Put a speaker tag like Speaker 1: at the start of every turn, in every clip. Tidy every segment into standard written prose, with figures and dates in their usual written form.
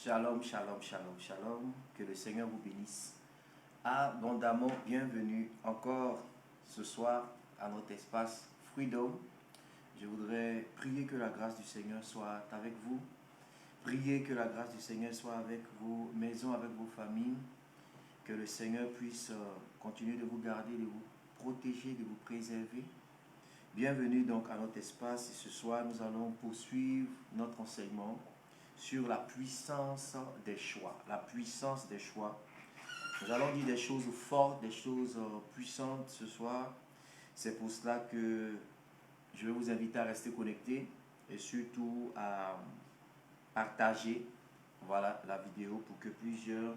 Speaker 1: Shalom, shalom, shalom, shalom. Que le Seigneur vous bénisse abondamment. Bienvenue encore ce soir à notre espace Freedom. Je voudrais prier que la grâce du Seigneur soit avec vous. Priez que la grâce du Seigneur soit avec vos maisons, avec vos familles. Que le Seigneur puisse continuer de vous garder, de vous protéger, de vous préserver. Bienvenue donc à notre espace. Et ce soir, nous allons poursuivre notre enseignement sur la puissance des choix. La puissance des choix. Nous allons dire des choses fortes, des choses puissantes ce soir. C'est pour cela que je vais vous inviter à rester connectés et surtout à partager la vidéo pour que plusieurs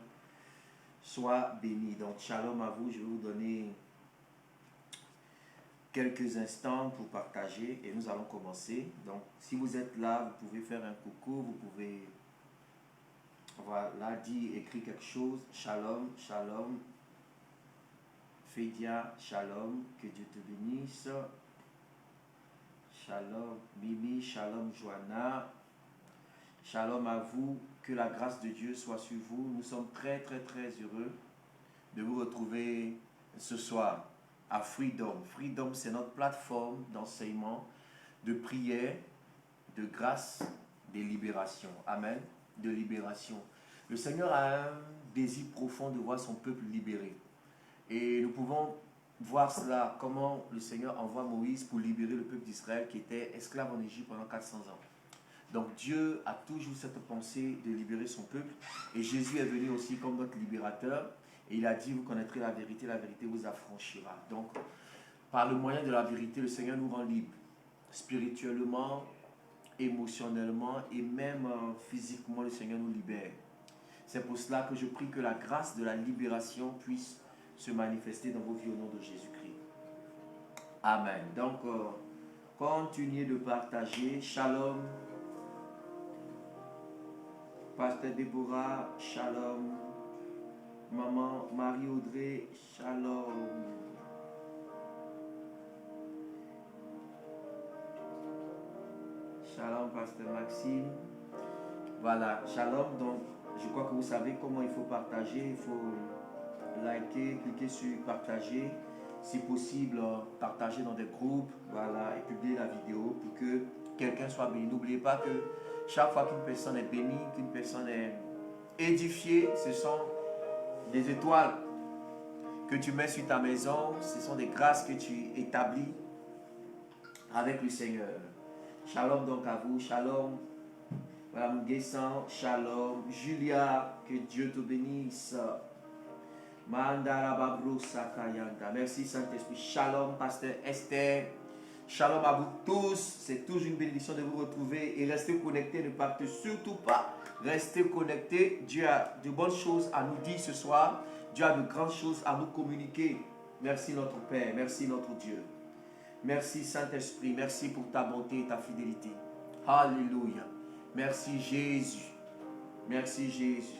Speaker 1: soient bénis. Donc, shalom à vous. Je vais vous donner quelques instants pour partager et nous allons commencer. Donc, si vous êtes là, vous pouvez faire un coucou, vous pouvez dire, écrire quelque chose. Shalom, shalom. Fédia, shalom. Que Dieu te bénisse. Shalom, Mimi, shalom, Joanna. Shalom à vous. Que la grâce de Dieu soit sur vous. Nous sommes très, très, très heureux de vous retrouver ce soir à Freedom. Freedom, c'est notre plateforme d'enseignement, de prière, de grâce, de libération. Amen. De libération. Le Seigneur a un désir profond de voir son peuple libéré. Et nous pouvons voir cela, comment le Seigneur envoie Moïse pour libérer le peuple d'Israël qui était esclave en Égypte pendant 400 ans. Donc Dieu a toujours cette pensée de libérer son peuple. Et Jésus est venu aussi comme notre libérateur. Et il a dit, vous connaîtrez la vérité vous affranchira. Donc, par le moyen de la vérité, le Seigneur nous rend libres, spirituellement, émotionnellement et même physiquement, le Seigneur nous libère. C'est pour cela que je prie que la grâce de la libération puisse se manifester dans vos vies au nom de Jésus-Christ. Amen. Donc, continuez de partager. Shalom. Pasteur Déborah, shalom. Maman Marie-Audrey, shalom. Shalom, Pasteur Maxime. Voilà, shalom. Donc, je crois que vous savez comment il faut partager. Il faut liker, cliquer sur partager. Si possible, partager dans des groupes. Voilà, et publier la vidéo pour que quelqu'un soit béni. N'oubliez pas que chaque fois qu'une personne est bénie, qu'une personne est édifiée, ce sont des étoiles que tu mets sur ta maison, ce sont des grâces que tu établis avec le Seigneur. Shalom donc à vous, shalom. Madame Guessan, shalom. Julia, que Dieu te bénisse. Merci Saint-Esprit. Shalom, Pasteur Esther. Shalom à vous tous. C'est toujours une bénédiction de vous retrouver et restez connectés. Ne partez surtout pas. Restez connectés. Dieu a de bonnes choses à nous dire ce soir. Dieu a de grandes choses à nous communiquer. Merci notre Père. Merci notre Dieu. Merci Saint-Esprit. Merci pour ta bonté et ta fidélité. Alléluia. Merci Jésus. Merci Jésus.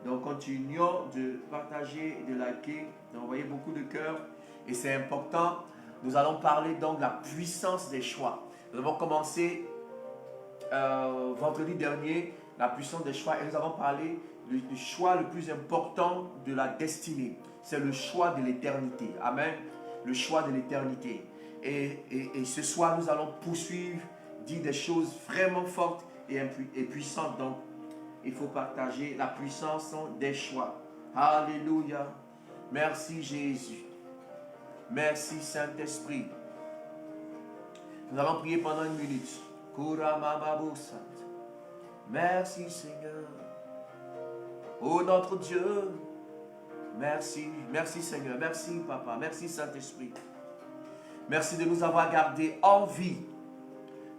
Speaker 1: Donc continuons de partager, de liker, d'envoyer beaucoup de cœurs. Et c'est important. Nous allons parler donc de la puissance des choix. Nous avons commencé vendredi dernier, la puissance des choix. Et nous avons parlé du choix le plus important de la destinée. C'est le choix de l'éternité. Amen. Le choix de l'éternité. Et ce soir, nous allons poursuivre, dire des choses vraiment fortes et puissantes. Donc, il faut partager la puissance des choix. Alléluia. Merci Jésus. Merci Saint-Esprit. Nous allons prier pendant une minute. Merci Seigneur. Oh notre Dieu. Merci. Merci Seigneur. Merci Papa. Merci Saint-Esprit. Merci de nous avoir gardés en vie.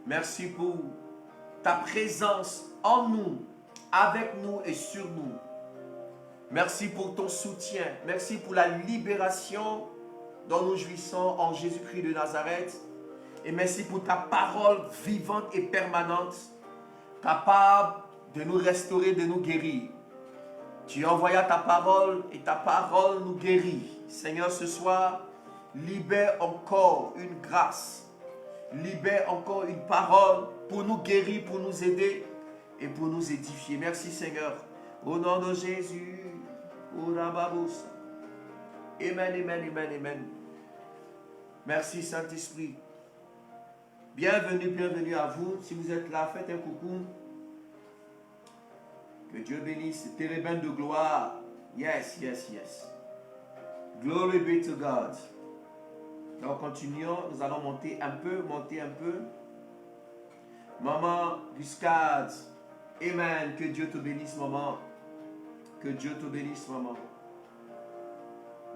Speaker 1: Merci pour ta présence en nous, avec nous et sur nous. Merci pour ton soutien. Merci pour la libération dont nous jouissons en Jésus-Christ de Nazareth. Et merci pour ta parole vivante et permanente, capable de nous restaurer, de nous guérir. Tu envoyas ta parole et ta parole nous guérit. Seigneur, ce soir, libère encore une grâce. Libère encore une parole pour nous guérir, pour nous aider. et pour nous édifier. Merci Seigneur. Au nom de Jésus. Amen, amen, amen, amen. Merci Saint-Esprit. Bienvenue, bienvenue à vous. Si vous êtes là, faites un coucou. Que Dieu bénisse. Térébène de gloire. Yes, yes, yes. Glory be to God. Donc continuons. Nous allons monter un peu, Maman Buscade. Amen. Que Dieu te bénisse, maman. Que Dieu te bénisse, maman.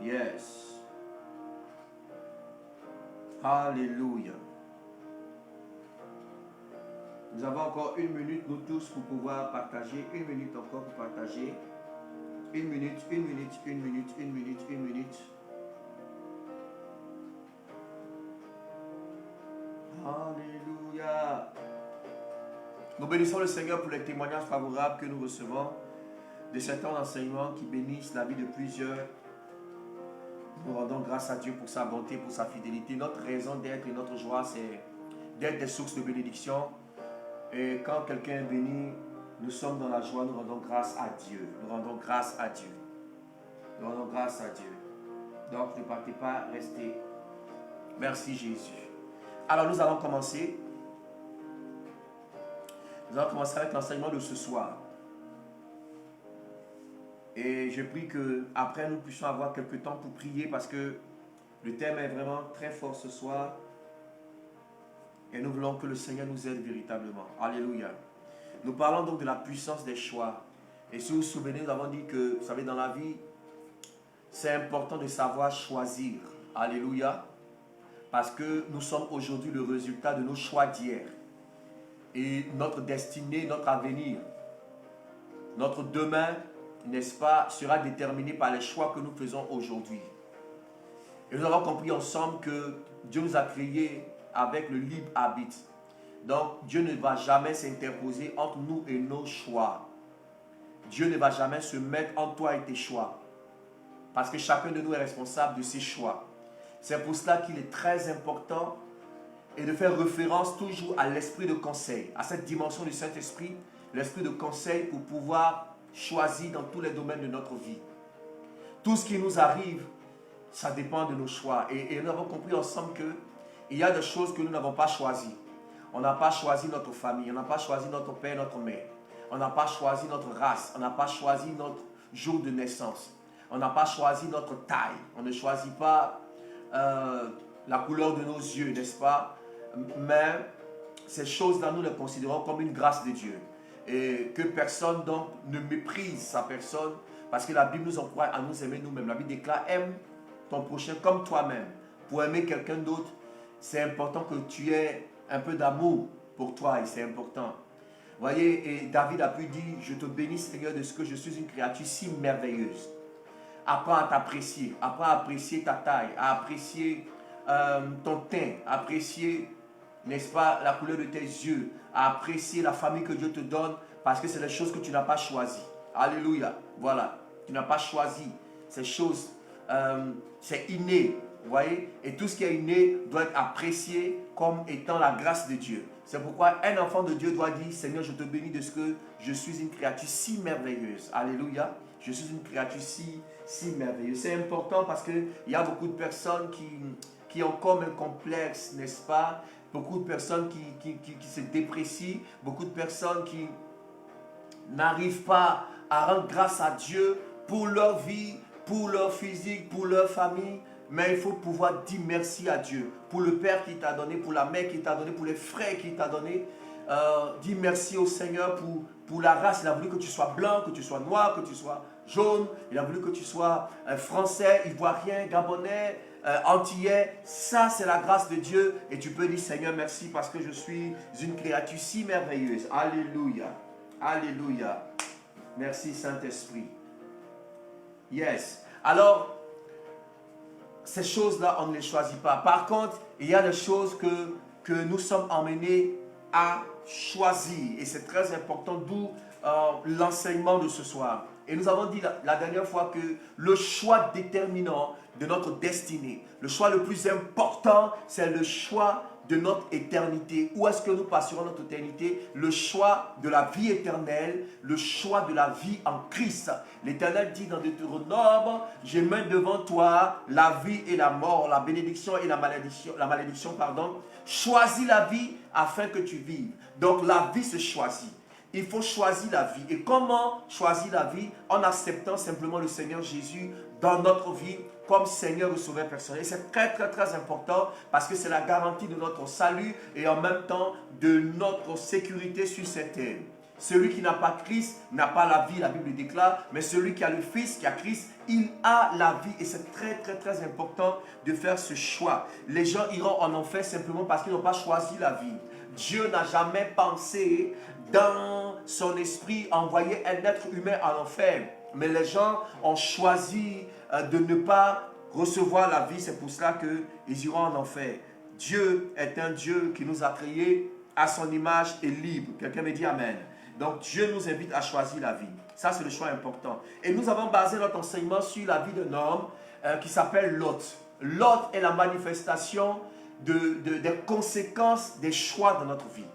Speaker 1: Yes. Alléluia. Nous avons encore 1 minute, nous tous, pour pouvoir partager. 1 minute encore pour partager. 1 minute, 1 minute, 1 minute, 1 minute, 1 minute. Alléluia. Nous bénissons le Seigneur pour les témoignages favorables que nous recevons de certains enseignements qui bénissent la vie de plusieurs. Nous rendons grâce à Dieu pour sa bonté, pour sa fidélité. Notre raison d'être et notre joie, c'est d'être des sources de bénédiction. Et quand quelqu'un est béni, nous sommes dans la joie, nous rendons grâce à Dieu. Nous rendons grâce à Dieu. Nous rendons grâce à Dieu. Donc ne partez pas, restez. Merci Jésus. Alors nous allons commencer. Nous allons commencer avec l'enseignement de ce soir. Et je prie qu'après nous puissions avoir quelques temps pour prier parce que le thème est vraiment très fort ce soir. Et nous voulons que le Seigneur nous aide véritablement. Alléluia. Nous parlons donc de la puissance des choix. Et si vous vous souvenez, nous avons dit que, vous savez, dans la vie, c'est important de savoir choisir. Alléluia. Parce que nous sommes aujourd'hui le résultat de nos choix d'hier. Et notre destinée, notre avenir, notre demain, n'est-ce pas, sera déterminé par les choix que nous faisons aujourd'hui. Et nous avons compris ensemble que Dieu nous a créés avec le libre arbitre. Donc, Dieu ne va jamais s'interposer entre nous et nos choix. Dieu ne va jamais se mettre entre toi et tes choix. Parce que chacun de nous est responsable de ses choix. C'est pour cela qu'il est très important et de faire référence toujours à l'esprit de conseil, à cette dimension du Saint-Esprit, l'esprit de conseil pour pouvoir choisir dans tous les domaines de notre vie. Tout ce qui nous arrive, ça dépend de nos choix. Et nous avons compris ensemble qu'il y a des choses que nous n'avons pas choisies. On n'a pas choisi notre famille, on n'a pas choisi notre père, notre mère. On n'a pas choisi notre race, on n'a pas choisi notre jour de naissance. On n'a pas choisi notre taille. On ne choisit pas la couleur de nos yeux, n'est-ce pas? Mais ces choses-là, nous les considérons comme une grâce de Dieu. Et que personne donc ne méprise sa personne, parce que la Bible nous encourage à nous aimer nous-mêmes. La Bible déclare: aime ton prochain comme toi-même. Pour aimer quelqu'un d'autre, c'est important que tu aies un peu d'amour pour toi, et c'est important. Vous voyez, et David a pu dire: je te bénis Seigneur de ce que je suis une créature si merveilleuse. Apprends à t'apprécier, apprends à apprécier ta taille, à apprécier ton teint, à apprécier, n'est-ce pas, la couleur de tes yeux, à apprécier la famille que Dieu te donne, parce que c'est des choses que tu n'as pas choisies. Alléluia. Voilà. Tu n'as pas choisi ces choses. C'est inné. Vous voyez? Et tout ce qui est inné doit être apprécié comme étant la grâce de Dieu. C'est pourquoi un enfant de Dieu doit dire: Seigneur, je te bénis de ce que je suis une créature si merveilleuse. Alléluia. Je suis une créature si merveilleuse. C'est important parce qu'il y a beaucoup de personnes qui ont comme un complexe, n'est-ce pas? Beaucoup de personnes qui se déprécient, beaucoup de personnes qui n'arrivent pas à rendre grâce à Dieu pour leur vie, pour leur physique, pour leur famille. Mais il faut pouvoir dire merci à Dieu pour le Père qui t'a donné, pour la mère qui t'a donné, pour les frères qui t'a donné. Dis merci au Seigneur pour la race. Il a voulu que tu sois blanc, que tu sois noir, que tu sois jaune. Il a voulu que tu sois français, ivoirien, gabonais, antillais. Ça, c'est la grâce de Dieu. Et tu peux dire: Seigneur, merci parce que je suis une créature si merveilleuse. Alléluia. Alléluia. Merci Saint-Esprit. Yes. Alors, ces choses-là, on ne les choisit pas. Par contre, il y a des choses que nous sommes emmenés à choisir. Et c'est très important, d'où l'enseignement de ce soir. Et nous avons dit la dernière fois que le choix déterminant de notre destinée, le choix le plus important, c'est le choix de notre éternité. Où est-ce que nous passerons notre éternité? Le choix de la vie éternelle, le choix de la vie en Christ. L'Éternel dit dans Deutéronome, je mets devant toi la vie et la mort, la bénédiction et la malédiction, pardon. Choisis la vie afin que tu vives. Donc la vie se choisit. Il faut choisir la vie. Et comment choisir la vie? En acceptant simplement le Seigneur Jésus dans notre vie comme Seigneur et Sauveur personnel. Et c'est très très très important parce que c'est la garantie de notre salut et en même temps de notre sécurité sur cette terre. Celui qui n'a pas Christ n'a pas la vie, la Bible déclare, mais celui qui a le Fils, qui a Christ, il a la vie. Et c'est très très très important de faire ce choix. Les gens iront en enfer simplement parce qu'ils n'ont pas choisi la vie. Dieu n'a jamais pensé dans son esprit envoyer un être humain en enfer. Mais les gens ont choisi de ne pas recevoir la vie. C'est pour cela qu'ils iront en enfer. Dieu est un Dieu qui nous a créés à son image et libre. Quelqu'un me dit Amen. Donc Dieu nous invite à choisir la vie. Ça, c'est le choix important. Et nous avons basé notre enseignement sur la vie d'un homme qui s'appelle Lot. Lot est la manifestation des conséquences des choix de notre vie.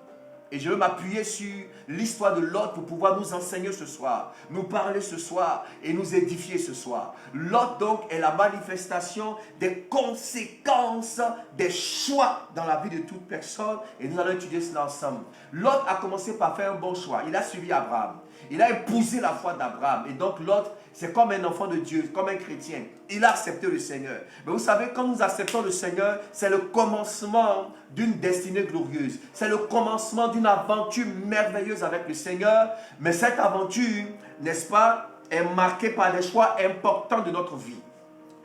Speaker 1: Et je veux m'appuyer sur l'histoire de Lot pour pouvoir nous enseigner ce soir, nous parler ce soir et nous édifier ce soir. Lot donc est la manifestation des conséquences des choix dans la vie de toute personne et nous allons étudier cela ensemble. Lot a commencé par faire un bon choix. Il a suivi Abraham. Il a épousé la foi d'Abraham. Et donc Lot, c'est comme un enfant de Dieu, comme un chrétien. Il a accepté le Seigneur. Mais vous savez, quand nous acceptons le Seigneur, c'est le commencement d'une destinée glorieuse. C'est le commencement d'une aventure merveilleuse avec le Seigneur. Mais cette aventure, n'est-ce pas, est marquée par des choix importants de notre vie.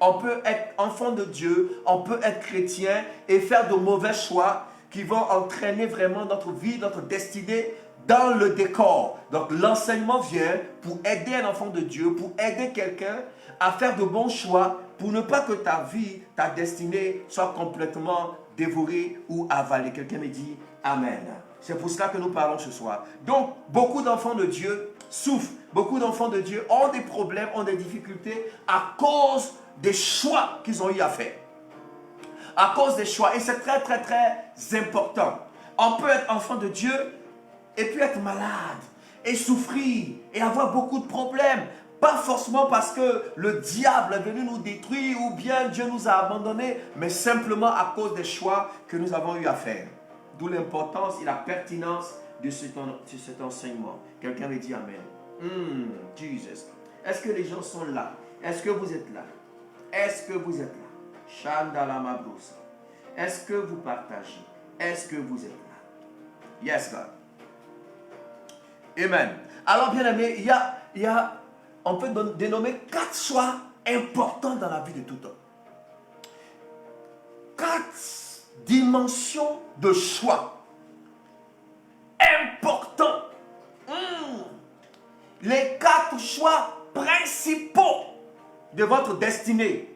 Speaker 1: On peut être enfant de Dieu, on peut être chrétien et faire de mauvais choix qui vont entraîner vraiment notre vie, notre destinée dans le décor. Donc l'enseignement vient pour aider un enfant de Dieu, pour aider quelqu'un à faire de bons choix, pour ne pas que ta vie, ta destinée soit complètement dévorée ou avalée. Quelqu'un me dit Amen. C'est pour cela que nous parlons ce soir. Donc beaucoup d'enfants de Dieu souffrent. Beaucoup d'enfants de Dieu ont des problèmes, ont des difficultés à cause des choix qu'ils ont eu à faire. À cause des choix. Et c'est très très très important. On peut être enfant de Dieu et puis être malade et souffrir et avoir beaucoup de problèmes. Pas forcément parce que le diable est venu nous détruire ou bien Dieu nous a abandonnés, mais simplement à cause des choix que nous avons eu à faire. D'où l'importance et la pertinence de cet enseignement. Quelqu'un me dit Amen. Jesus. Est-ce que les gens sont là? Est-ce que vous êtes là? Est-ce que vous êtes là? Shandalamabusa. Est-ce que vous partagez? Est-ce que vous êtes là? Yes, God. Amen. Alors, bien aimé, on peut dénommer 4 choix importants dans la vie de tout homme. 4 dimensions de choix importants. Les 4 choix principaux de votre destinée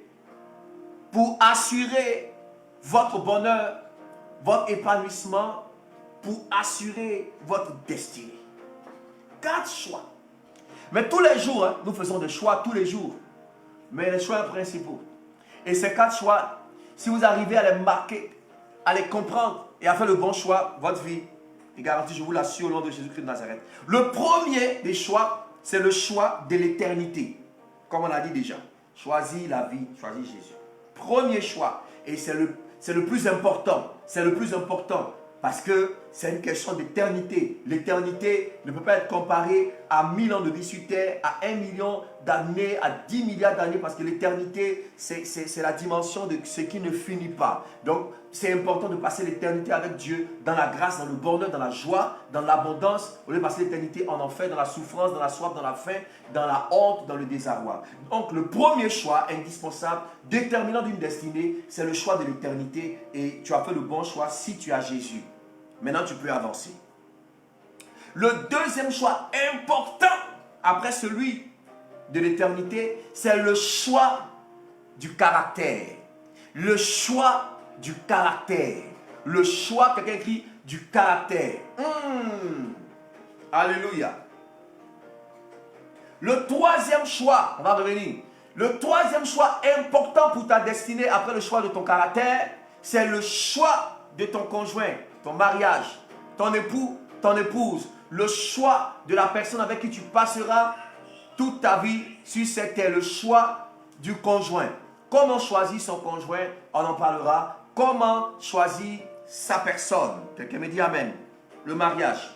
Speaker 1: pour assurer votre bonheur, votre épanouissement, pour assurer votre destinée. 4 choix. Mais tous les jours, nous faisons des choix tous les jours. Mais les choix principaux. Et ces 4 choix, si vous arrivez à les marquer, à les comprendre et à faire le bon choix, votre vie est garantie, je vous l'assure, au nom de Jésus-Christ de Nazareth. Le premier des choix, c'est le choix de l'éternité. Comme on a dit déjà. Choisis la vie, choisis Jésus. Premier choix. Et c'est le plus important. C'est le plus important. Parce que c'est une question d'éternité. L'éternité ne peut pas être comparée à 1000 ans de vie sur terre, à 1 million d'années, à 10 milliards d'années, parce que l'éternité, c'est la dimension de ce qui ne finit pas. Donc, c'est important de passer l'éternité avec Dieu dans la grâce, dans le bonheur, dans la joie, dans l'abondance, au lieu de passer l'éternité en enfer, dans la souffrance, dans la soif, dans la faim, dans la honte, dans le désarroi. Donc, le premier choix indispensable, déterminant d'une destinée, c'est le choix de l'éternité. Et tu as fait le bon choix si tu as Jésus. Maintenant, tu peux avancer. Le deuxième choix important, après celui de l'éternité, c'est le choix du caractère. Le choix du caractère. Le choix, quelqu'un écrit, du caractère. Alléluia. Le troisième choix, on va revenir. Le troisième choix important pour ta destinée après le choix de ton caractère, c'est le choix de ton conjoint, ton mariage, ton époux, ton épouse, le choix de la personne avec qui tu passeras toute ta vie sur cette terre, le choix du conjoint. Comment choisir son conjoint, on en parlera. Comment choisir sa personne. Quelqu'un me dit amen. Le mariage.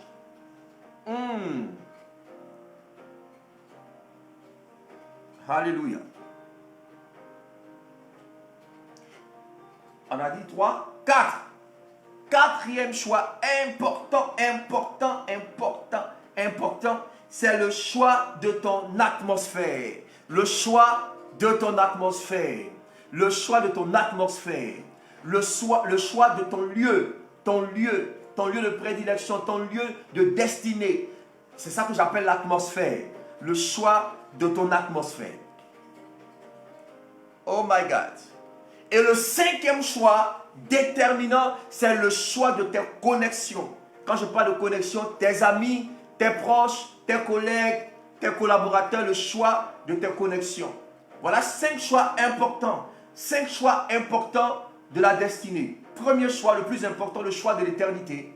Speaker 1: Alléluia. On a dit 3, 4. Quatrième choix important, c'est le choix de ton atmosphère. Le choix de ton atmosphère. Le choix de ton atmosphère. Le choix de ton lieu de prédilection, ton lieu de destinée. C'est ça que j'appelle l'atmosphère. Le choix de ton atmosphère. Oh my God. Et le cinquième choix déterminant, c'est le choix de tes connexions. Quand je parle de connexion, tes amis, tes proches, tes collègues, tes collaborateurs, le choix de tes connexions. Voilà 5 choix importants. 5 choix importants de la destinée. Premier choix, le plus important, le choix de l'éternité.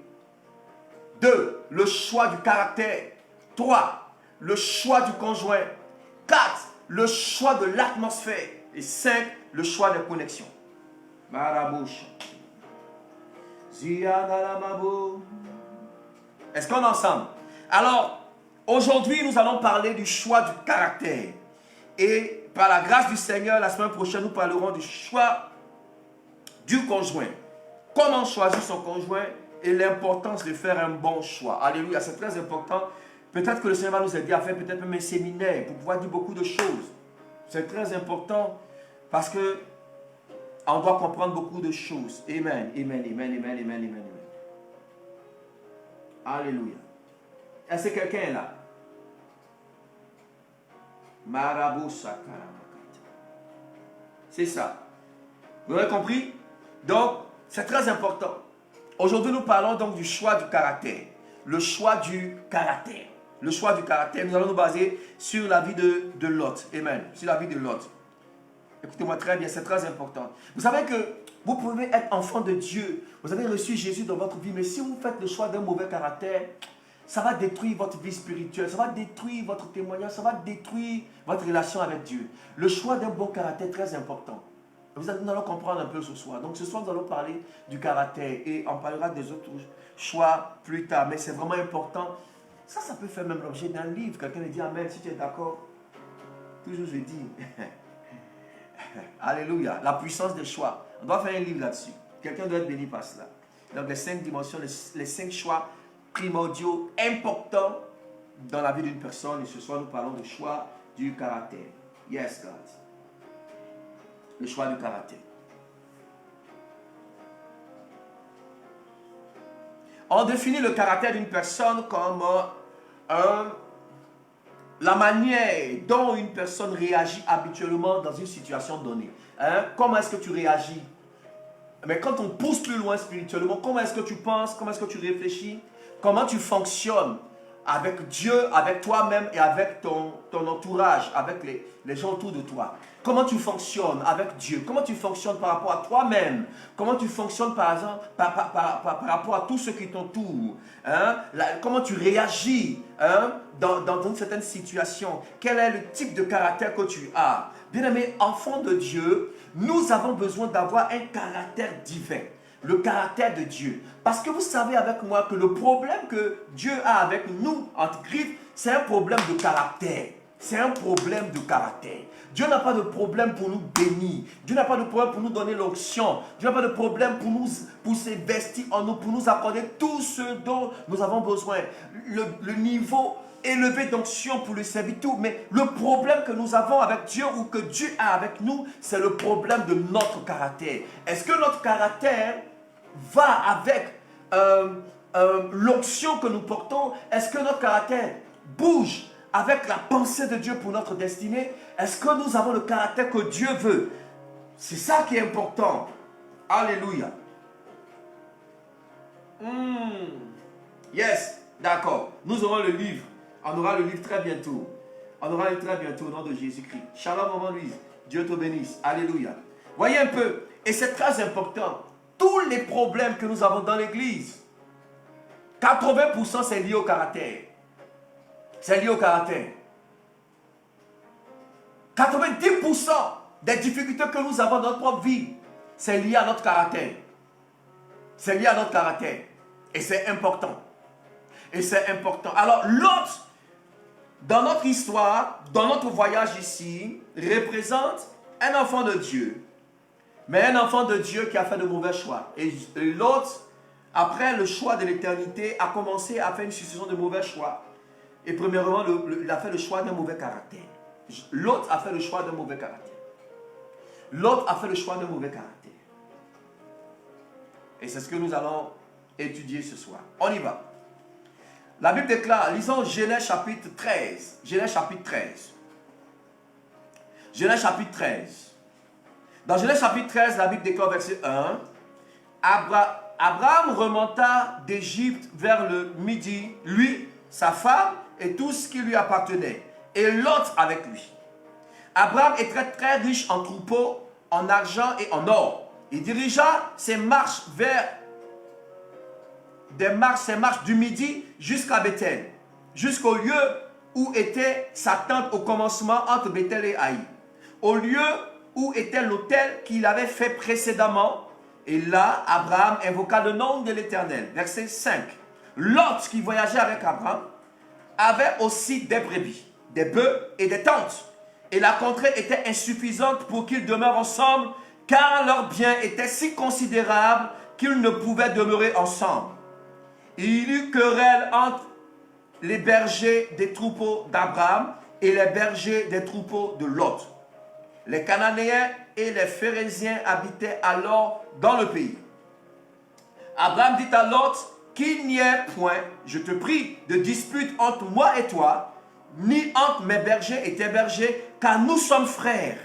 Speaker 1: 2, le choix du caractère. 3, le choix du conjoint. 4, le choix de l'atmosphère. Et 5, le choix des connexions. Marabouche. Est-ce qu'on est ensemble? Alors, aujourd'hui, nous allons parler du choix du caractère. Et par la grâce du Seigneur, la semaine prochaine, nous parlerons du choix du conjoint. Comment choisir son conjoint et l'importance de faire un bon choix. Alléluia, c'est très important. Peut-être que le Seigneur va nous aider à faire peut-être même un séminaire pour pouvoir dire beaucoup de choses. C'est très important parce que on doit comprendre beaucoup de choses. Amen, amen, amen, amen, amen, amen. Alléluia. Est-ce que quelqu'un est là? C'est ça. Vous avez compris? Donc, c'est très important. Aujourd'hui, nous parlons donc du choix du caractère. Le choix du caractère. Le choix du caractère. Nous allons nous baser sur la vie de Lot. Amen. Sur la vie de Lot. Écoutez-moi très bien, c'est très important. Vous savez que vous pouvez être enfant de Dieu. Vous avez reçu Jésus dans votre vie. Mais si vous faites le choix d'un mauvais caractère, ça va détruire votre vie spirituelle. Ça va détruire votre témoignage. Ça va détruire votre relation avec Dieu. Le choix d'un bon caractère est très important. Nous allons comprendre un peu ce soir. Donc ce soir, nous allons parler du caractère. Et on parlera des autres choix plus tard. Mais c'est vraiment important. Ça peut faire même l'objet d'un livre. Quelqu'un me dit amen si tu es d'accord. Toujours je dis. Alléluia. La puissance des choix. On doit faire un livre là-dessus. Quelqu'un doit être béni par cela. Donc les 5 dimensions, les 5 choix primordiaux, importants dans la vie d'une personne. Et ce soir, nous parlons du choix du caractère. Yes, God. Le choix du caractère. On définit le caractère d'une personne comme la manière dont une personne réagit habituellement dans une situation donnée. Comment est-ce que tu réagis? Mais quand on pousse plus loin spirituellement, comment est-ce que tu penses? Comment est-ce que tu réfléchis? Comment tu fonctionnes avec Dieu, avec toi-même et avec ton entourage, avec les gens autour de toi? Comment tu fonctionnes avec Dieu? Comment tu fonctionnes par rapport à toi-même? Comment tu fonctionnes par exemple par rapport à tous ceux qui t'entourent? Comment tu réagis dans une certaine situation? Quel est le type de caractère que tu as? Bien-aimés, enfants de Dieu, nous avons besoin d'avoir un caractère divin. Le caractère de Dieu. Parce que vous savez avec moi que le problème que Dieu a avec nous, entre griffes, c'est un problème de caractère. C'est un problème de caractère. Dieu n'a pas de problème pour nous bénir. Dieu n'a pas de problème pour nous donner l'onction. Dieu n'a pas de problème pour s'investir en nous, pour nous accorder tout ce dont nous avons besoin. Le niveau élevé d'onction pour le servir tout. Mais le problème que nous avons avec Dieu ou que Dieu a avec nous, c'est le problème de notre caractère. Est-ce que notre caractère va avec l'onction que nous portons? Est-ce que notre caractère bouge avec la pensée de Dieu pour notre destinée? Est-ce que nous avons le caractère que Dieu veut? C'est ça qui est important. Alléluia. Yes, d'accord. Nous aurons le livre. On aura le livre très bientôt. On aura le livre très bientôt au nom de Jésus-Christ. Shalom, maman Louise. Dieu te bénisse. Alléluia. Voyez un peu. Et c'est très important. tous les problèmes que nous avons dans l'église, 80% c'est lié au caractère. C'est lié au caractère. 90% des difficultés que nous avons dans notre propre vie, c'est lié à notre caractère. C'est lié à notre caractère. Et c'est important. Et c'est important. Alors, Lot, dans notre histoire, dans notre voyage ici, représente un enfant de Dieu. Mais un enfant de Dieu qui a fait de mauvais choix. Et Lot, après le choix de l'éternité, a commencé à faire une succession de mauvais choix. Et premièrement, il a fait le choix d'un mauvais caractère. Lot a fait le choix d'un mauvais caractère. Lot a fait le choix d'un mauvais caractère. Et c'est ce que nous allons étudier ce soir. On y va. La Bible déclare, lisons Genèse chapitre 13. Genèse chapitre 13. Genèse chapitre 13. Dans Genèse chapitre 13, la Bible déclare verset 1. Abraham remonta d'Égypte vers le midi, lui, sa femme et tout ce qui lui appartenait, et Lot avec lui. Abraham était très riche en troupeaux, en argent et en or. Il dirigea ses marches du midi jusqu'à Bethel, jusqu'au lieu où était sa tente au commencement entre Bethel et Haï, au lieu où était l'autel qu'il avait fait précédemment. Et là, Abraham invoqua le nom de l'Éternel. Verset 5. Lot, qui voyageait avec Abraham, avait aussi des brebis, des bœufs et des tentes. Et la contrée était insuffisante pour qu'ils demeurent ensemble, car leurs biens étaient si considérables qu'ils ne pouvaient demeurer ensemble. Il y eut querelle entre les bergers des troupeaux d'Abraham et les bergers des troupeaux de Lot. Les Cananéens et les Phérésiens habitaient alors dans le pays. Abraham dit à Lot, qu'il n'y ait point, je te prie, de dispute entre moi et toi, ni entre mes bergers et tes bergers, car nous sommes frères.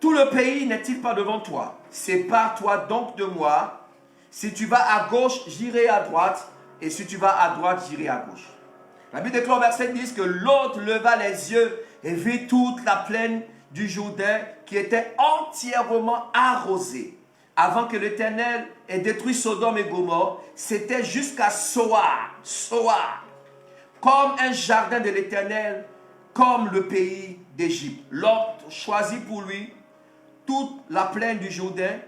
Speaker 1: Tout le pays n'est-il pas devant toi? Sépare-toi donc de moi. Si tu vas à gauche, j'irai à droite, et si tu vas à droite, j'irai à gauche. La Bible déclare au verset 10 que Lot leva les yeux et vit toute la plaine du Jourdain qui était entièrement arrosée. Avant que l'Éternel ait détruit Sodome et Gomorrhe, c'était jusqu'à Soar, comme un jardin de l'Éternel, comme le pays d'Égypte. Lot choisit pour lui toute la plaine du Jourdain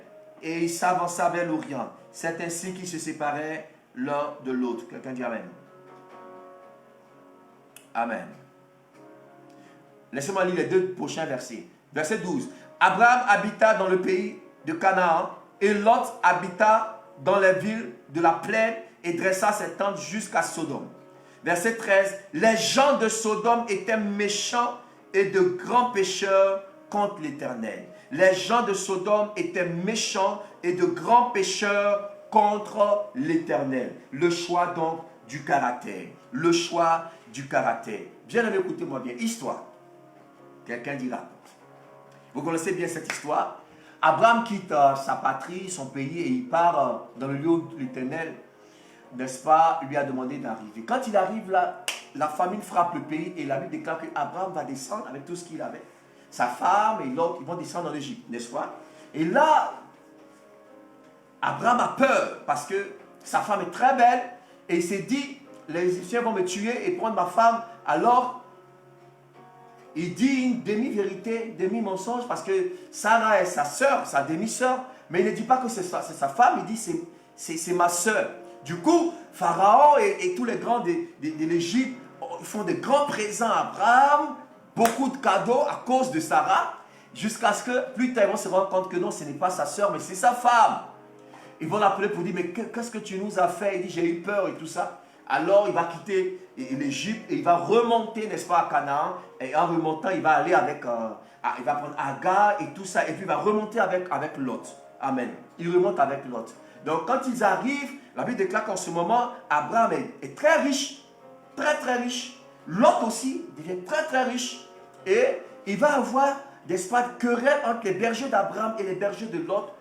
Speaker 1: et il s'avança vers l'Orient. C'est ainsi qu'ils se séparaient l'un de l'autre. Quelqu'un dit Amen. Amen. Laissez-moi lire les deux prochains versets. Verset 12. Abraham habita dans le pays de Canaan et Lot habita dans les villes de la plaine et dressa ses tentes jusqu'à Sodome. Verset 13. Les gens de Sodome étaient méchants et de grands pécheurs contre l'Éternel. Les gens de Sodome étaient méchants et de grands pécheurs contre l'Éternel. Le choix donc du caractère. Le choix du caractère. Bien aimé, écoutez-moi bien. Histoire. Quelqu'un dira. Vous connaissez bien cette histoire. Abraham quitte sa patrie, son pays, et il part dans le lieu de l'Éternel, n'est-ce pas, lui a demandé d'arriver. Quand il arrive là, la famine frappe le pays et la Bible déclare qu'Abraham va descendre avec tout ce qu'il avait. Sa femme et l'autre, ils vont descendre en Égypte, n'est-ce pas? Et là, Abraham a peur parce que sa femme est très belle et il s'est dit, les Égyptiens vont me tuer et prendre ma femme. Alors, il dit une demi-vérité, demi-mensonge parce que Sarah est sa soeur, sa demi-soeur, mais il ne dit pas que c'est sa femme, il dit c'est ma soeur. Du coup, Pharaon et tous les grands de l'Égypte font des grands présents à Abraham, beaucoup de cadeaux à cause de Sarah, jusqu'à ce que plus tard ils vont se rendre compte que non, ce n'est pas sa soeur, mais c'est sa femme. Ils vont l'appeler pour dire, mais qu'est-ce que tu nous as fait? Il dit, j'ai eu peur et tout ça. Alors il va quitter l'Égypte et il va remonter, n'est-ce pas, à Canaan. Et en remontant, il va aller avec, il va prendre Agar et tout ça. Et puis il va remonter avec Lot. Amen. Il remonte avec Lot. Donc quand ils arrivent, la Bible déclare qu'en ce moment, Abraham est très riche. Très très riche. Lot aussi devient très très riche. Et il va avoir, n'est-ce pas, querelle entre les bergers d'Abraham et les bergers de Lot.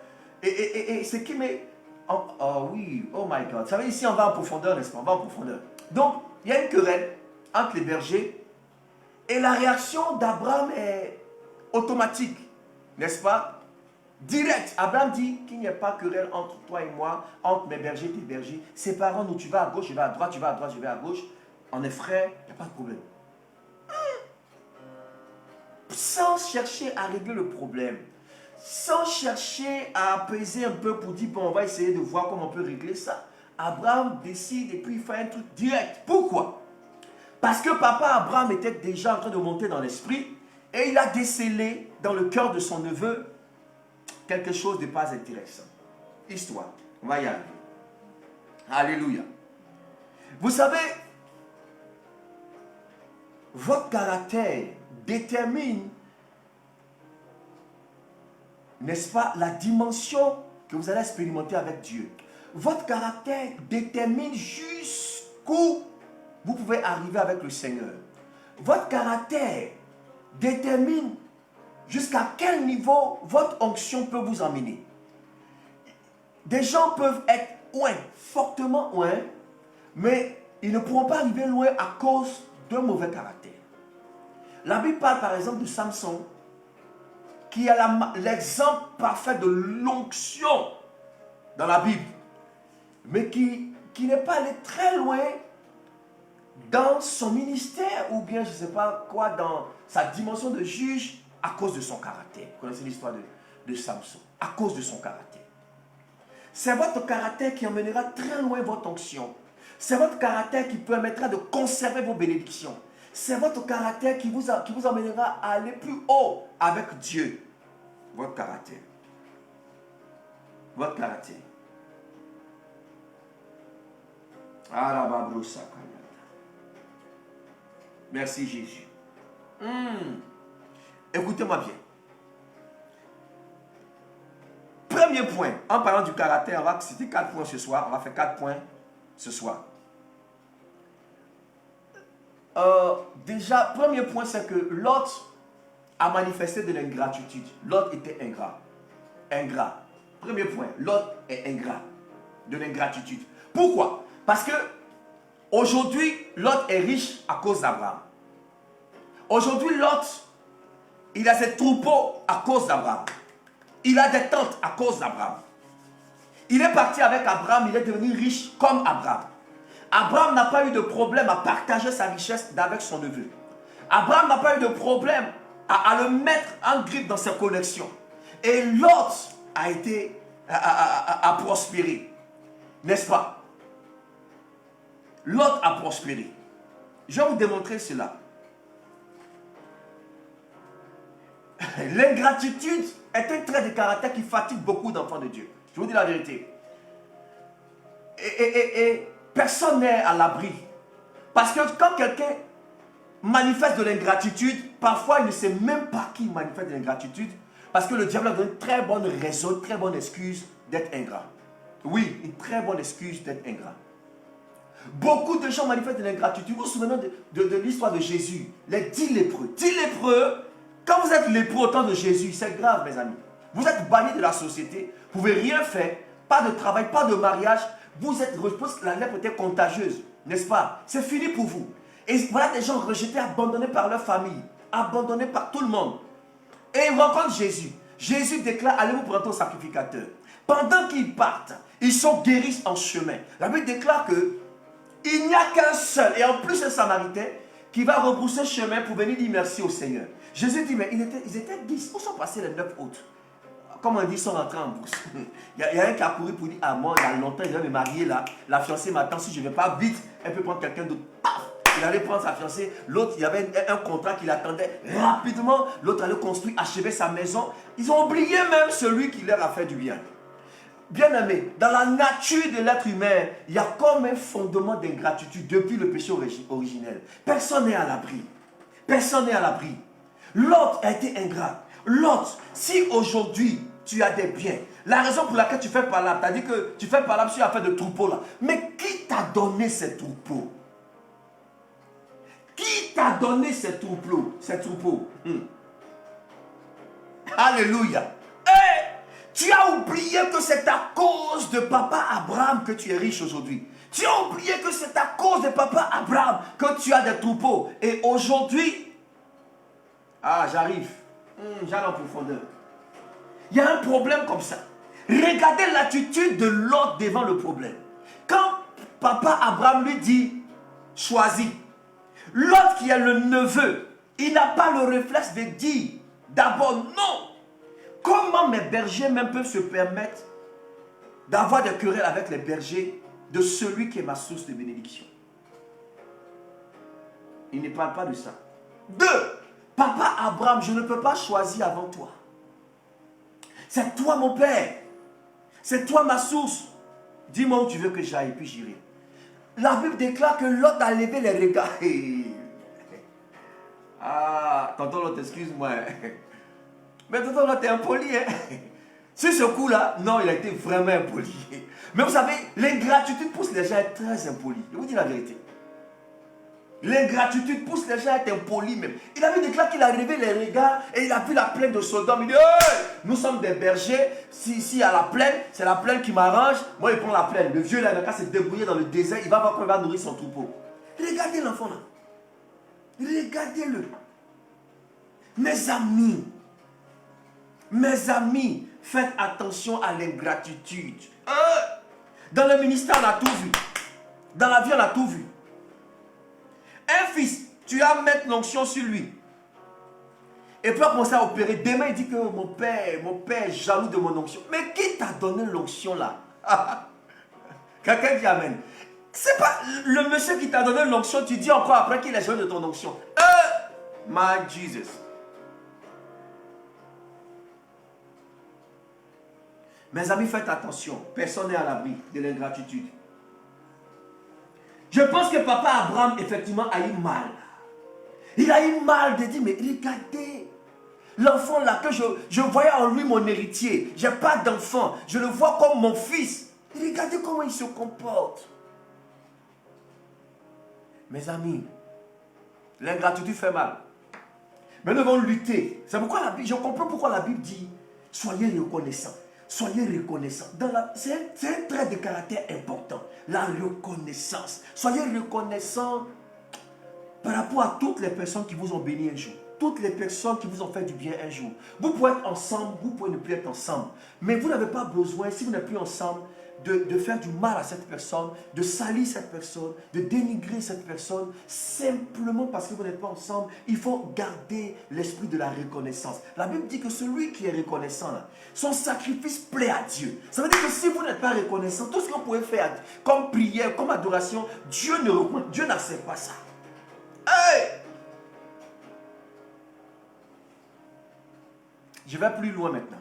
Speaker 1: Et ce qui met... Oh oui, oh my God. Vous savez, ici, on va en profondeur, n'est-ce pas? On va en profondeur. Donc, il y a une querelle entre les bergers et la réaction d'Abraham est automatique, n'est-ce pas? Direct. Abraham dit qu'il n'y a pas querelle entre toi et moi, entre mes bergers et tes bergers. Séparons-nous, tu vas à gauche, je vais à droite, tu vas à droite, je vais à gauche. On est frères, il n'y a pas de problème. Sans chercher à régler le problème, sans chercher à apaiser un peu pour dire, bon, on va essayer de voir comment on peut régler ça. Abraham décide et puis il fait un truc direct. Pourquoi? Parce que papa Abraham était déjà en train de monter dans l'esprit et il a décelé dans le cœur de son neveu quelque chose de pas intéressant. Histoire. On va y arriver. Alléluia. Vous savez, votre caractère détermine, n'est-ce pas, la dimension que vous allez expérimenter avec Dieu. Votre caractère détermine jusqu'où vous pouvez arriver avec le Seigneur. Votre caractère détermine jusqu'à quel niveau votre onction peut vous emmener. Des gens peuvent être loin, fortement loin, mais ils ne pourront pas arriver loin à cause d'un mauvais caractère. La Bible parle par exemple de Samson, qui a l'exemple parfait de l'onction dans la Bible, mais qui n'est pas allé très loin dans son ministère, ou bien je ne sais pas quoi, dans sa dimension de juge, à cause de son caractère. Vous connaissez l'histoire de Samson, à cause de son caractère. C'est votre caractère qui emmènera très loin votre onction. C'est votre caractère qui permettra de conserver vos bénédictions. C'est votre caractère qui vous emmènera à aller plus haut avec Dieu. Votre caractère. Votre caractère. Merci Jésus. Écoutez-moi bien. Premier point, en parlant du caractère, on va citer 4 points ce soir. On va faire 4 points ce soir. Déjà, premier point, c'est que Lot a manifesté de l'ingratitude. Lot était ingrat. Ingrat. Premier point, Lot est ingrat. De l'ingratitude. Pourquoi? Parce que aujourd'hui, Lot est riche à cause d'Abraham. Aujourd'hui, Lot, il a ses troupeaux à cause d'Abraham. Il a des tentes à cause d'Abraham. Il est parti avec Abraham, il est devenu riche comme Abraham. Abraham n'a pas eu de problème à partager sa richesse avec son neveu. Abraham n'a pas eu de problème à le mettre en grippe dans ses connexions. Et Lot a prospéré. N'est-ce pas? Lot a prospéré. Je vais vous démontrer cela. L'ingratitude est un trait de caractère qui fatigue beaucoup d'enfants de Dieu. Je vous dis la vérité. Et personne n'est à l'abri. Parce que quand quelqu'un manifeste de l'ingratitude, parfois il ne sait même pas qui manifeste de l'ingratitude. Parce que le diable a donné une très bonne raison, une très bonne excuse d'être ingrat. Oui, une très bonne excuse d'être ingrat. Beaucoup de gens manifestent de l'ingratitude. Vous vous souvenez de l'histoire de Jésus, les 10 lépreux. 10 lépreux, quand vous êtes lépreux au temps de Jésus, c'est grave mes amis. Vous êtes bannis de la société, vous ne pouvez rien faire, pas de travail, pas de mariage. Vous êtes, je pense que la lèpre était contagieuse, n'est-ce pas? C'est fini pour vous. Et voilà des gens rejetés, abandonnés par leur famille, abandonnés par tout le monde. Et ils rencontrent Jésus. Jésus déclare, allez vous prendre au sacrificateur. Pendant qu'ils partent, ils sont guéris en chemin. La Bible déclare que il n'y a qu'un seul, et en plus un Samaritain, qui va rebrousser chemin pour venir dire merci au Seigneur. Jésus dit, mais ils étaient 10. Où sont passés les 9 autres? Comme on dit, ils sont rentrés en bourse. Il y a un qui a couru pour dire, ah moi, il y a longtemps, il devait me marier là. La fiancée m'attend, si je ne vais pas vite, elle peut prendre quelqu'un d'autre. Paf! Il allait prendre sa fiancée. L'autre, il y avait un contrat qui l'attendait rapidement. L'autre allait construire, achever sa maison. Ils ont oublié même celui qui leur a fait du bien. Bien-aimé, dans la nature de l'être humain, il y a comme un fondement d'ingratitude depuis le péché originel. Personne n'est à l'abri. Personne n'est à l'abri. Lot a été ingrat. Lot, si aujourd'hui tu as des biens, la raison pour laquelle tu fais par là, tu as dit que tu fais par là sur l'affaire de troupeau là. Mais qui t'a donné ces troupeaux? Qui t'a donné ces troupeaux? Alléluia. Tu as oublié que c'est à cause de papa Abraham que tu es riche aujourd'hui. Tu as oublié que c'est à cause de papa Abraham que tu as des troupeaux. Et aujourd'hui, j'arrive. J'allais en profondeur. Il y a un problème comme ça. Regardez l'attitude de Lot devant le problème. Quand papa Abraham lui dit, choisis. Lot qui est le neveu, il n'a pas le réflexe de dire, d'abord non. Comment mes bergers même peuvent se permettre d'avoir des querelles avec les bergers de celui qui est ma source de bénédiction? Il ne parle pas de ça. 2. Papa Abraham, je ne peux pas choisir avant toi. C'est toi mon père. C'est toi ma source. Dis-moi où tu veux que j'aille, puis j'irai. La Bible déclare que Lot a levé les regards. Ah, tonton Lot, excuse-moi. Mais tonton Lot est impoli. Hein? Sur ce coup-là, non, il a été vraiment impoli. Mais vous savez, l'ingratitude pousse les gens à être très impolis. Je vous dis la vérité. L'ingratitude pousse les gens à être impolis même. Il avait déclaré qu'il a levé les regards et il a vu la plaine de Sodome. Il dit, hey, nous sommes des bergers. Si à la plaine, c'est la plaine qui m'arrange. Moi, il prend la plaine. Le vieux là, il va se débrouiller dans le désert. Il va voir comment il va nourrir son troupeau. Regardez l'enfant là. Regardez-le. Mes amis, faites attention à l'ingratitude. Dans le ministère, on a tout vu. Dans la vie, on a tout vu. Un fils, tu as mettre l'onction sur lui. Et puis on commence à opérer. Demain, il dit que mon père est jaloux de mon onction. Mais qui t'a donné l'onction là? Quelqu'un dit amen. C'est pas le monsieur qui t'a donné l'onction, tu dis encore après qu'il est jaloux de ton onction. My Jesus. Mes amis, faites attention. Personne n'est à l'abri de l'ingratitude. Je pense que papa Abraham, effectivement, a eu mal. Il a eu mal de dire, mais regardez, l'enfant là, que je voyais en lui mon héritier. Je n'ai pas d'enfant. Je le vois comme mon fils. Et regardez comment il se comporte. Mes amis, l'ingratitude fait mal. Mais nous devons lutter. C'est pourquoi la Bible, je comprends pourquoi la Bible dit, soyez reconnaissants. Soyez reconnaissants. C'est un trait de caractère important. La reconnaissance. Soyez reconnaissants par rapport à toutes les personnes qui vous ont béni un jour. Toutes les personnes qui vous ont fait du bien un jour. Vous pouvez être ensemble, vous pouvez ne plus être ensemble. Mais vous n'avez pas besoin, si vous n'êtes plus ensemble, de faire du mal à cette personne, de salir cette personne, de dénigrer cette personne, simplement parce que vous n'êtes pas ensemble. Il faut garder l'esprit de la reconnaissance. La Bible dit que celui qui est reconnaissant, là, son sacrifice plaît à Dieu. Ça veut dire que si vous n'êtes pas reconnaissant, tout ce que vous pouvez faire comme prière, comme adoration, Dieu n'accepte pas ça. Hey! Je vais plus loin maintenant.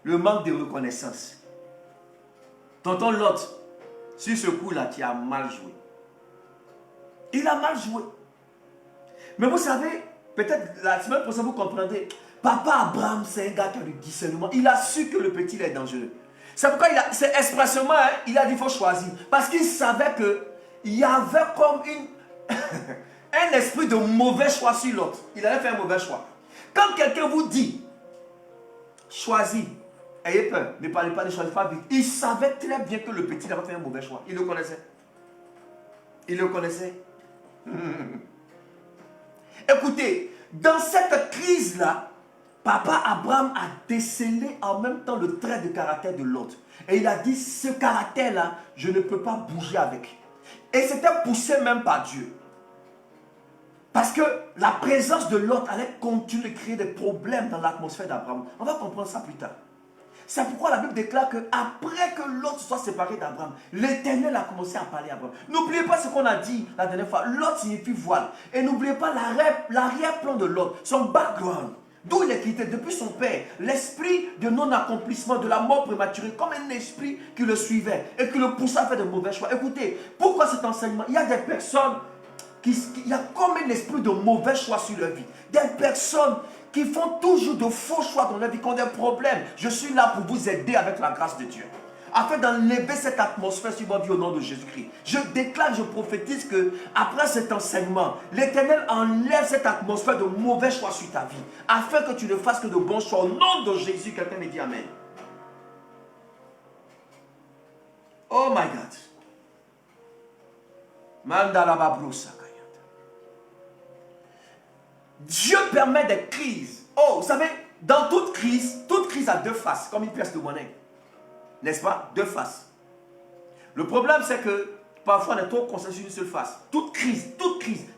Speaker 1: Le manque de reconnaissance. Tonton Lot, sur ce coup-là, tu as mal joué. Il a mal joué. Mais vous savez, peut-être la semaine prochaine, vous comprendrez. Papa Abraham, c'est un gars qui a du discernement. Il a su que le petit est dangereux. C'est pourquoi c'est expressement, hein, il a dit qu'il faut choisir. Parce qu'il savait qu'il y avait comme un esprit de mauvais choix sur l'autre. Il allait faire un mauvais choix. Quand quelqu'un vous dit, choisis, ayez peur, ne parlez pas de choisir pas vite. Il savait très bien que le petit avait fait un mauvais choix. Il le connaissait. Il le connaissait. Écoutez, dans cette crise-là, papa Abraham a décelé en même temps le trait de caractère de l'autre. Et il a dit, ce caractère-là, je ne peux pas bouger avec. Et c'était poussé même par Dieu. Parce que la présence de l'autre allait continuer de créer des problèmes dans l'atmosphère d'Abraham. On va comprendre ça plus tard. C'est pourquoi la Bible déclare qu'après que l'autre soit séparé d'Abraham, l'Éternel a commencé à parler à Abraham. N'oubliez pas ce qu'on a dit la dernière fois. L'autre signifie voile. Et n'oubliez pas l'arrière-plan de l'autre, son background. D'où il est quitté depuis son père. L'esprit de non-accomplissement, de la mort prématurée, comme un esprit qui le suivait et qui le poussait à faire de mauvais choix. Écoutez, pourquoi cet enseignement? Il y a des personnes il y a comme un esprit de mauvais choix sur leur vie. Des personnes qui font toujours de faux choix dans leur vie, qui ont des problèmes. Je suis là pour vous aider avec la grâce de Dieu. Afin d'enlever cette atmosphère sur votre vie au nom de Jésus-Christ. Je déclare, je prophétise que après cet enseignement, l'Éternel enlève cette atmosphère de mauvais choix sur ta vie. Afin que tu ne fasses que de bons choix. Au nom de Jésus, quelqu'un me dit Amen. Oh my God. Dieu permet des crises. Oh, vous savez, dans toute crise a deux faces, comme une pièce de monnaie. N'est-ce pas? Deux faces. Le problème, c'est que parfois, on est trop concentré sur une seule face. Toute crise,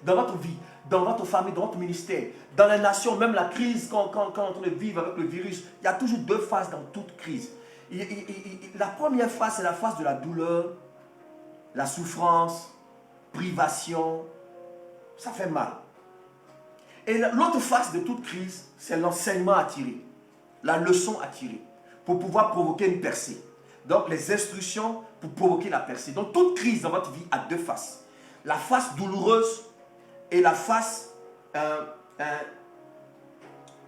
Speaker 1: dans votre vie, dans votre famille, dans votre ministère, dans les nations, même la crise, quand on vit avec le virus, il y a toujours deux faces dans toute crise. La première face, c'est la face de la douleur, la souffrance, privation. Ça fait mal. Et l'autre face de toute crise, c'est l'enseignement à tirer, la leçon à tirer, pour pouvoir provoquer une percée. Donc, les instructions pour provoquer la percée. Donc, toute crise dans votre vie a deux faces. La face douloureuse et la face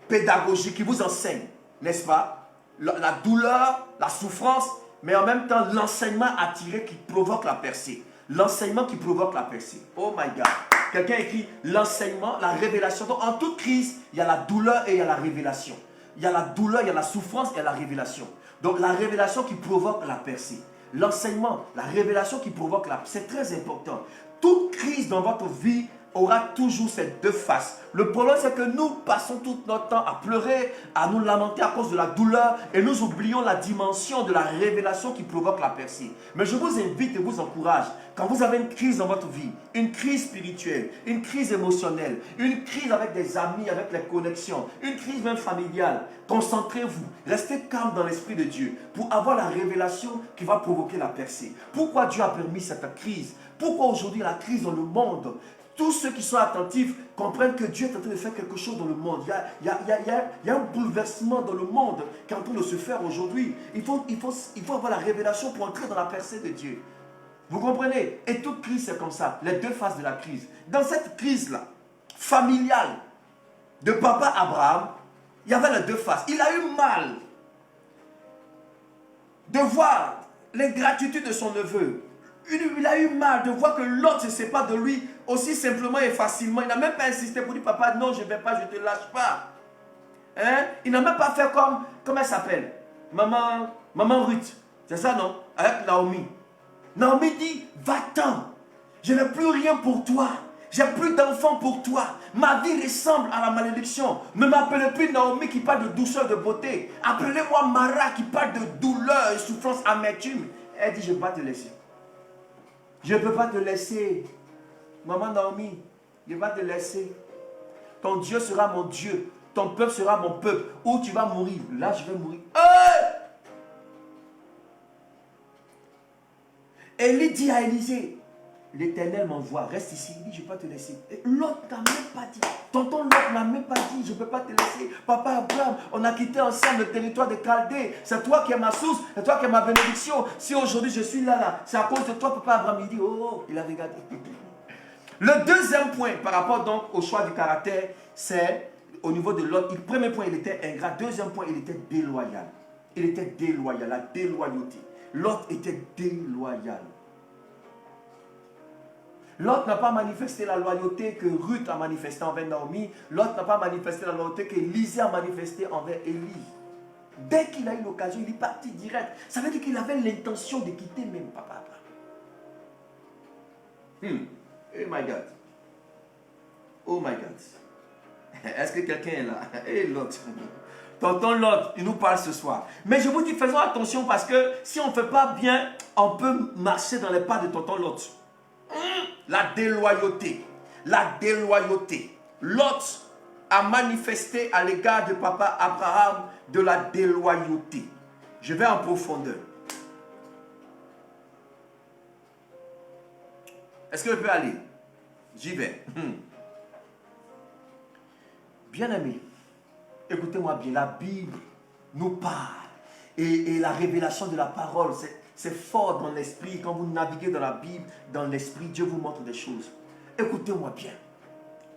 Speaker 1: pédagogique qui vous enseigne, n'est-ce pas? La douleur, la souffrance, mais en même temps, l'enseignement à tirer qui provoque la percée. L'enseignement qui provoque la percée. Oh my God. Quelqu'un écrit l'enseignement, la révélation. Donc, en toute crise, il y a la douleur et il y a la révélation. Il y a la douleur, il y a la souffrance et il y a la révélation. Donc, la révélation qui provoque la percée. L'enseignement, la révélation qui provoque la percée. C'est très important. Toute crise dans votre vie aura toujours ces deux faces. Le problème, c'est que nous passons tout notre temps à pleurer, à nous lamenter à cause de la douleur et nous oublions la dimension de la révélation qui provoque la percée. Mais je vous invite et vous encourage, quand vous avez une crise dans votre vie, une crise spirituelle, une crise émotionnelle, une crise avec des amis, avec les connexions, une crise même familiale, concentrez-vous, restez calme dans l'esprit de Dieu pour avoir la révélation qui va provoquer la percée. Pourquoi Dieu a permis cette crise? Pourquoi aujourd'hui la crise dans le monde? Tous ceux qui sont attentifs comprennent que Dieu est en train de faire quelque chose dans le monde. Il y a un bouleversement dans le monde qui est en train de se faire aujourd'hui. Il faut avoir la révélation pour entrer dans la percée de Dieu. Vous comprenez? Et toute crise, c'est comme ça. Les deux faces de la crise. Dans cette crise-là, familiale, de papa Abraham, il y avait les deux faces. Il a eu mal de voir l'ingratitude de son neveu. Il a eu mal de voir que l'autre se sépare de lui aussi simplement et facilement. Il n'a même pas insisté pour dire, papa, non, je ne vais pas, je ne te lâche pas. Hein? Il n'a même pas fait comme elle s'appelle, maman Ruth. C'est ça, non? Avec Naomi. Naomi dit, va-t'en. Je n'ai plus rien pour toi. J'ai plus d'enfants pour toi. Ma vie ressemble à la malédiction. Ne m'appelez plus Naomi qui parle de douceur, de beauté. Appelez-moi Mara qui parle de douleur et souffrance, amertume. Elle dit, je ne vais pas te laisser. Je ne peux pas te laisser. Maman Naomi, je ne vais pas te laisser. Ton Dieu sera mon Dieu. Ton peuple sera mon peuple. Où tu vas mourir, là je vais mourir. Élie dit à Élisée, l'Éternel m'envoie, reste ici. Il dit, je ne vais pas te laisser. L'autre n'a même pas dit. Tonton l'autre n'a même pas dit, je ne peux pas te laisser. Papa Abraham, on a quitté ensemble le territoire de Chaldée. C'est toi qui es ma source, c'est toi qui es ma bénédiction. Si aujourd'hui je suis là, c'est à cause de toi, papa Abraham. Il dit, oh, il a regardé. Le deuxième point par rapport donc au choix du caractère, c'est au niveau de l'autre. Le premier point, il était ingrat. Deuxième point, il était déloyal. Il était déloyal, la déloyauté. L'autre était déloyal. L'autre n'a pas manifesté la loyauté que Ruth a manifestée envers Naomi. L'autre n'a pas manifesté la loyauté que Élisée a manifestée envers Élie. Dès qu'il a eu l'occasion, il est parti direct. Ça veut dire qu'il avait l'intention de quitter même papa. Oh my God. Oh my God. Est-ce que quelqu'un est là? Et l'autre. Tonton l'autre, il nous parle ce soir. Mais je vous dis, faisons attention parce que si on ne fait pas bien, on peut marcher dans les pas de tonton l'autre. La déloyauté. La déloyauté. Lot a manifesté à l'égard de papa Abraham de la déloyauté. Je vais en profondeur. Est-ce que je peux aller? J'y vais. Bien-aimé, écoutez-moi bien, la Bible nous parle. Et la révélation de la parole, c'est fort dans l'esprit. Quand vous naviguez dans la Bible, dans l'esprit, Dieu vous montre des choses. Écoutez-moi bien.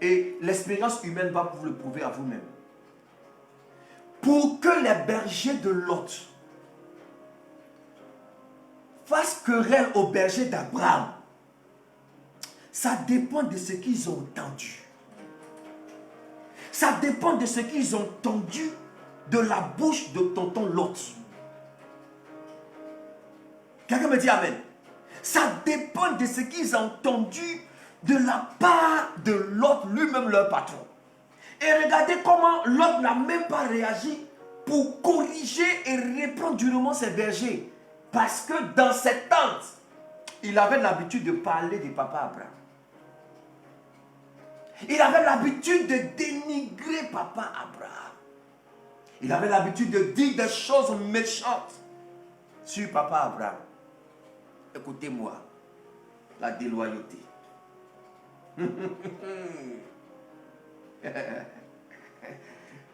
Speaker 1: Et l'expérience humaine va vous le prouver à vous-même. Pour que les bergers de Lot fassent querelle aux bergers d'Abraham, ça dépend de ce qu'ils ont entendu. Ça dépend de ce qu'ils ont entendu de la bouche de tonton Lot. Quelqu'un me dit Amen. Ça dépend de ce qu'ils ont entendu de la part de l'autre, lui-même leur patron. Et regardez comment l'autre n'a même pas réagi pour corriger et reprendre durement ses bergers. Parce que dans cette tente, il avait l'habitude de parler de papa Abraham. Il avait l'habitude de dénigrer papa Abraham. Il avait l'habitude de dire des choses méchantes sur papa Abraham. Écoutez-moi, la déloyauté. Je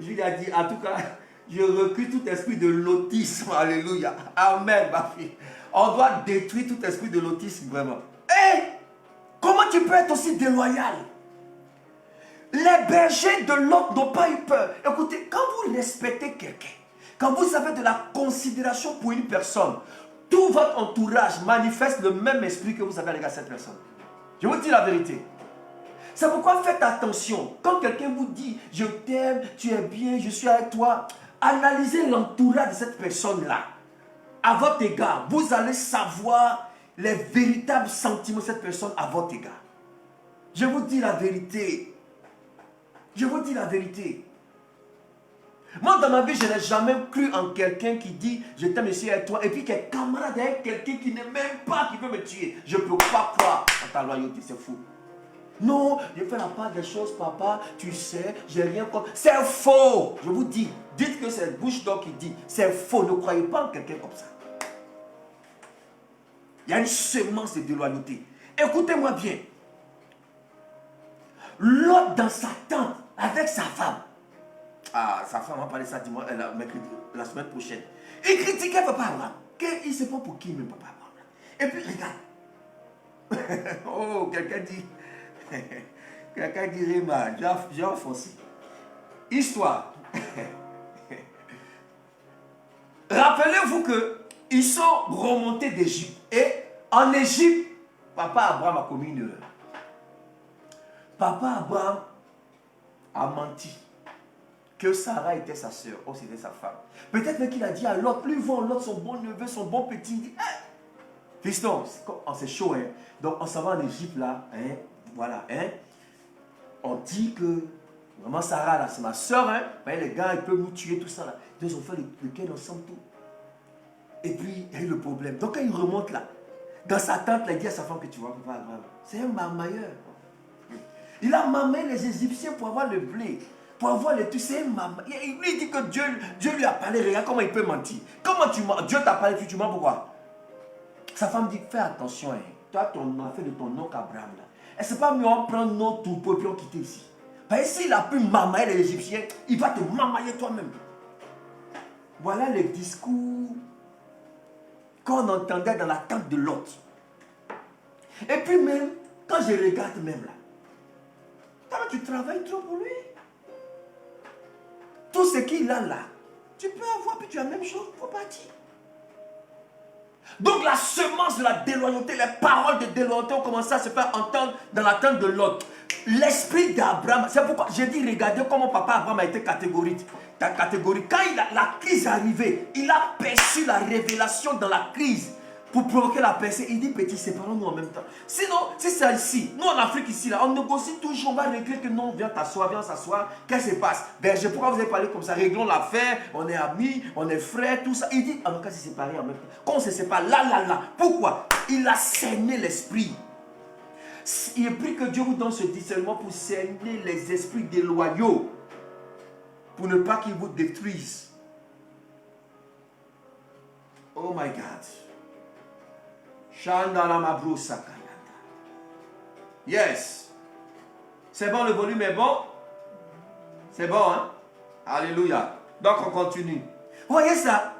Speaker 1: lui ai dit, en tout cas, je recule tout esprit de l'autisme. Alléluia. Amen, ma fille. On doit détruire tout esprit de l'autisme, vraiment. Hé, comment tu peux être aussi déloyal? Les bergers de l'autre n'ont pas eu peur. Écoutez, quand vous respectez quelqu'un, quand vous avez de la considération pour une personne, tout votre entourage manifeste le même esprit que vous avez avec cette personne. Je vous dis la vérité. C'est pourquoi faites attention. Quand quelqu'un vous dit « Je t'aime, tu es bien, je suis avec toi », analysez l'entourage de cette personne-là. À votre égard, vous allez savoir les véritables sentiments de cette personne à votre égard. Je vous dis la vérité. Je vous dis la vérité. Moi, dans ma vie, je n'ai jamais cru en quelqu'un qui dit « Je t'aime, je suis avec toi » et puis qui est camarade avec quelqu'un qui n'est même pas, qui veut me tuer. Je ne peux pas croire en ta loyauté, c'est fou. Non, je fais la part des choses, papa, tu sais, j'ai rien contre. C'est faux. Je vous dis, dites que c'est bouche d'or qui dit, c'est faux. Ne croyez pas en quelqu'un comme ça. Il y a une semence de déloyauté. Écoutez-moi bien. L'autre dans sa tente, avec sa femme. Ah, sa femme, on va parler de ça dimanche, la semaine prochaine. Il critiquait papa Abraham. Il ne sait pas pour qui même papa Abraham. Et puis, regarde. Oh, quelqu'un dit... Quelqu'un dirait mal, j'ai enfoncé. Histoire. Rappelez-vous qu'ils sont remontés d'Égypte. Et en Égypte, papa Abraham a commis une erreur. Papa Abraham a menti que Sarah était sa soeur. Oh, c'était sa femme. Peut-être même qu'il a dit à l'autre, plus vont l'autre, son bon neveu, son bon petit. Il dit, fiston, c'est chaud, hein. Donc on s'en va en Égypte là, hein. Voilà, hein. On dit que vraiment Sarah là, c'est ma soeur, hein. Mais les gars, ils peuvent nous tuer, tout ça là. Ils ont fait le quai ensemble, tout. Et puis, il y a eu le problème. Donc quand il remonte là, dans sa tente, là, il dit à sa femme que tu vois, papa Abraham, c'est un marmailleur. Il a mamé les Égyptiens pour avoir le blé, pour avoir les tout. C'est un marmailleur. Il dit que Dieu lui a parlé, regarde comment il peut mentir. Comment tu mens? Dieu t'a parlé, tu mens pourquoi? Sa femme dit, fais attention, hein. Toi, ton affaire de ton oncle Abraham là. Et c'est pas mieux on prend notre troupeau et puis on quitte ici. Parce que s'il a pu mamailler les Égyptiens, il va te mamailler toi-même. Voilà les discours qu'on entendait dans la tente de Lot. Et puis même, quand je regarde même là, toi tu travailles trop pour lui. Tout ce qu'il a là, tu peux avoir puis tu as la même chose pour partir. Donc la semence de la déloyauté, les paroles de déloyauté ont commencé à se faire entendre dans la tente de Lot. L'esprit d'Abraham, c'est pourquoi j'ai dit, regardez comment papa Abraham a été catégorique. Quand la crise est arrivée, il a perçu la révélation dans la crise pour provoquer la percée. Il dit, petit, séparons-nous en même temps. Sinon, si c'est ici, nous en Afrique ici, là, on négocie toujours, on va régler que non, viens t'asseoir, viens s'asseoir. Qu'est-ce qui se passe? Berger, pourquoi vous avez parlé comme ça? Réglons l'affaire, on est amis, on est frères, tout ça. Il dit, en tout cas, c'est séparé en même temps. Quand on se sépare, là. Pourquoi? Il a cerné l'esprit. Il est pris que Dieu vous donne ce discernement pour cerner les esprits déloyaux, pour ne pas qu'ils vous détruisent. Oh my God. Yes. C'est bon, le volume est bon? C'est bon, hein? Alléluia. Donc, on continue. Vous voyez ça?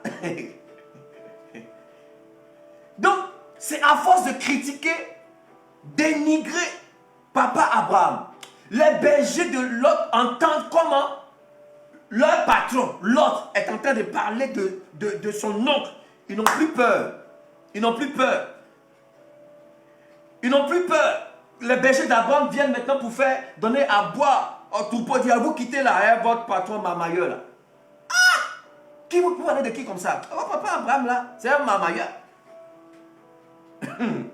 Speaker 1: Donc, c'est à force de critiquer, dénigrer papa Abraham. Les bergers de Lot entendent comment leur patron, Lot, est en train de parler de son oncle. Ils n'ont plus peur. Ils n'ont plus peur. Ils n'ont plus peur. Les bergers d'Abraham viennent maintenant pour faire donner à boire au troupeau. Dire, vous quittez là, hein, votre patron mamailleur là. Qui vous parlez de qui comme ça? Oh, papa Abraham là, c'est un mamailleur.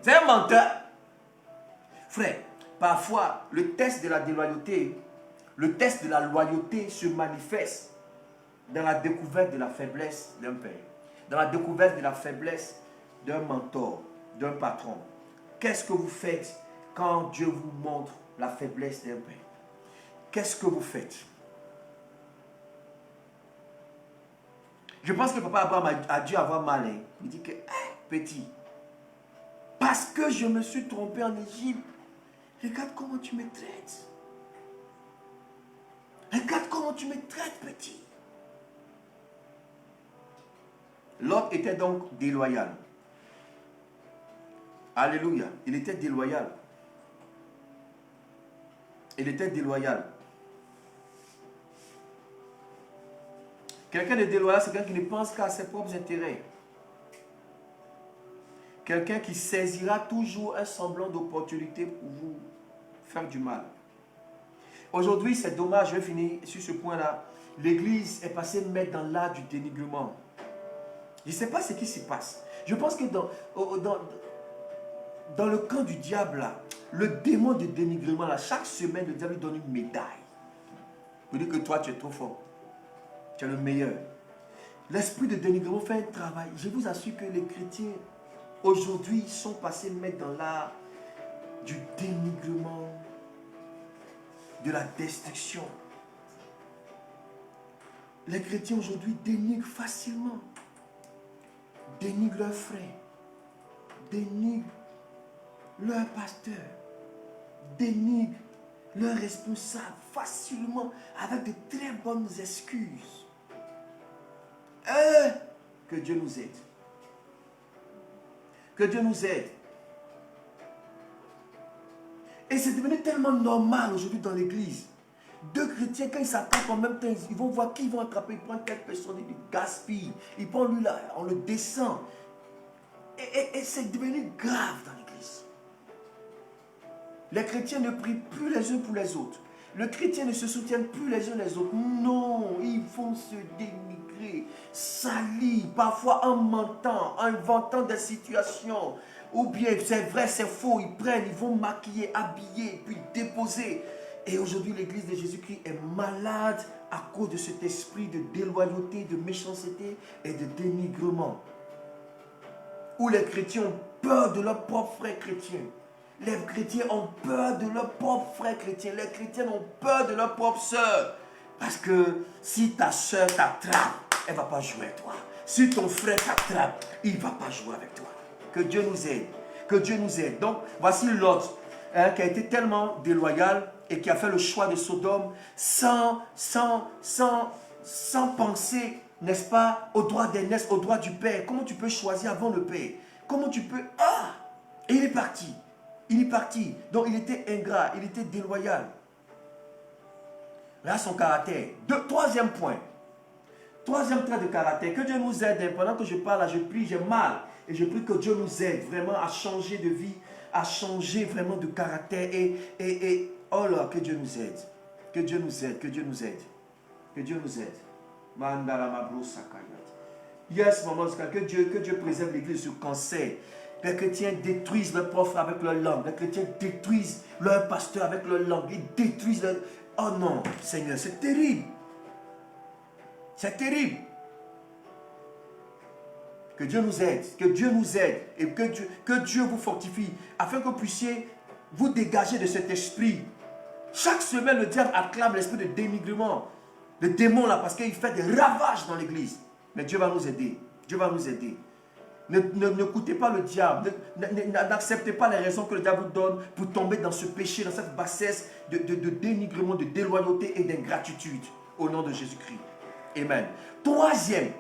Speaker 1: C'est un menteur. Frère, parfois, le test de la déloyauté, le test de la loyauté se manifeste dans la découverte de la faiblesse d'un père, dans la découverte de la faiblesse d'un mentor, d'un patron. Qu'est-ce que vous faites quand Dieu vous montre la faiblesse d'un père? Qu'est-ce que vous faites? Je pense que papa Abraham a dû avoir mal. Hein. Il dit que, petit, parce que je me suis trompé en Égypte, regarde comment tu me traites. Regarde comment tu me traites, petit. Lot était donc déloyal. Alléluia. Il était déloyal. Il était déloyal. Quelqu'un de déloyal, c'est quelqu'un qui ne pense qu'à ses propres intérêts. Quelqu'un qui saisira toujours un semblant d'opportunité pour vous faire du mal. Aujourd'hui, c'est dommage, je vais finir sur ce point-là. L'Église est passée maître dans l'art du dénigrement. Je ne sais pas ce qui se passe. Je pense que dans le camp du diable, là, le démon de dénigrement, là, chaque semaine, le diable lui donne une médaille. Pour dire que toi, tu es trop fort. Tu es le meilleur. L'esprit de dénigrement fait un travail. Je vous assure que les chrétiens, aujourd'hui, sont passés maîtres dans l'art du dénigrement, de la destruction. Les chrétiens aujourd'hui dénigrent facilement. Dénigrent leurs frères. Dénigrent leurs pasteurs. Dénigrent leurs responsables facilement avec de très bonnes excuses. Que Dieu nous aide. Que Dieu nous aide. Et c'est devenu tellement normal aujourd'hui dans l'église. Deux chrétiens, quand ils s'attrapent en même temps, ils vont voir qui ils vont attraper. Ils prennent telle personne, ils le gaspillent. Ils prennent lui là, on le descend. Et c'est devenu grave dans l'église. Les chrétiens ne prient plus les uns pour les autres. Les chrétiens ne se soutiennent plus les uns les autres. Non, ils vont se dénigrer, salir, parfois en mentant, en inventant des situations. Ou bien c'est vrai, c'est faux, ils prennent, ils vont maquiller, habiller, puis déposer. Et aujourd'hui, l'église de Jésus-Christ est malade à cause de cet esprit de déloyauté, de méchanceté et de dénigrement. Où les chrétiens ont peur de leurs propres frères chrétiens. Les chrétiens ont peur de leurs propres frères chrétiens. Les chrétiens ont peur de leurs propres sœurs. Parce que si ta sœur t'attrape, elle ne va pas jouer avec toi. Si ton frère t'attrape, il ne va pas jouer avec toi. Que Dieu nous aide. Que Dieu nous aide. Donc, voici Lot, qui a été tellement déloyal et qui a fait le choix de Sodome sans penser, n'est-ce pas, au droit d'aînesse, au droit du père. Comment tu peux choisir avant le père? Comment tu peux... Et il est parti. Il est parti. Donc, il était ingrat, il était déloyal. Là, son caractère. Troisième point. Troisième trait de caractère. Que Dieu nous aide. Pendant que je parle, là, je prie, j'ai mal. Et je prie que Dieu nous aide vraiment à changer de vie, à changer vraiment de caractère. Et oh là, que Dieu nous aide. Que Dieu nous aide. Que Dieu nous aide. Que Dieu nous aide. Yes, maman, que Dieu préserve l'église sur cancer. Les chrétiens détruisent leurs profs avec leur langue. Les chrétiens détruisent leurs pasteurs avec leur langue. Ils détruisent leur... Oh non, Seigneur, c'est terrible. C'est terrible. Que Dieu nous aide. Que Dieu nous aide. Et que Dieu vous fortifie. Afin que vous puissiez vous dégager de cet esprit. Chaque semaine, le diable acclame l'esprit de dénigrement. Le démon là, parce qu'il fait des ravages dans l'église. Mais Dieu va nous aider. Dieu va nous aider. N'écoutez pas le diable. N'acceptez pas les raisons que le diable vous donne pour tomber dans ce péché, dans cette bassesse de dénigrement, de déloyauté et d'ingratitude. Au nom de Jésus-Christ. Amen. Troisième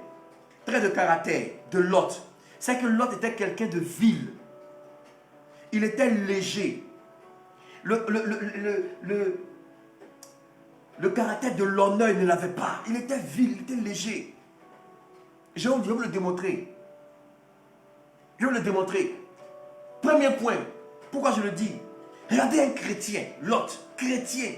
Speaker 1: trait de caractère de Lot, c'est que Lot était quelqu'un de vil. Il était léger. Le caractère de l'honneur, il ne l'avait pas. Il était vil, il était léger. Je vais vous le démontrer. Je vais vous le démontrer. Premier point. Pourquoi je le dis? Regardez un chrétien, Lot, chrétien.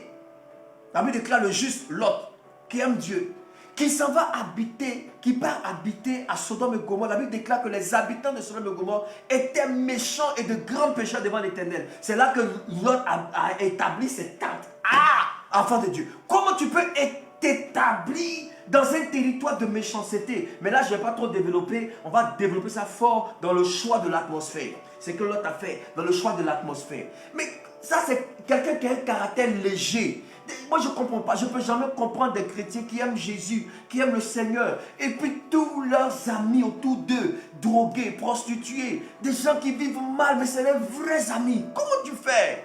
Speaker 1: La Bible déclare le juste Lot, qui aime Dieu. qui s'en va habiter, qui part habiter à Sodome et Gomorrhe. La Bible déclare que les habitants de Sodome et Gomorrhe étaient méchants et de grands pécheurs devant l'Éternel. C'est là que Lot a établi ses tentes. Enfant de Dieu, comment tu peux t'établir dans un territoire de méchanceté? Mais là, je ne vais pas trop développer. On va développer ça fort dans le choix de l'atmosphère. C'est ce que Lot a fait dans le choix de l'atmosphère. Mais ça, c'est quelqu'un qui a un caractère léger. Moi, je ne comprends pas. Je ne peux jamais comprendre des chrétiens qui aiment Jésus, qui aiment le Seigneur. Et puis tous leurs amis autour d'eux, drogués, prostitués, des gens qui vivent mal, mais c'est les vrais amis. Comment tu fais?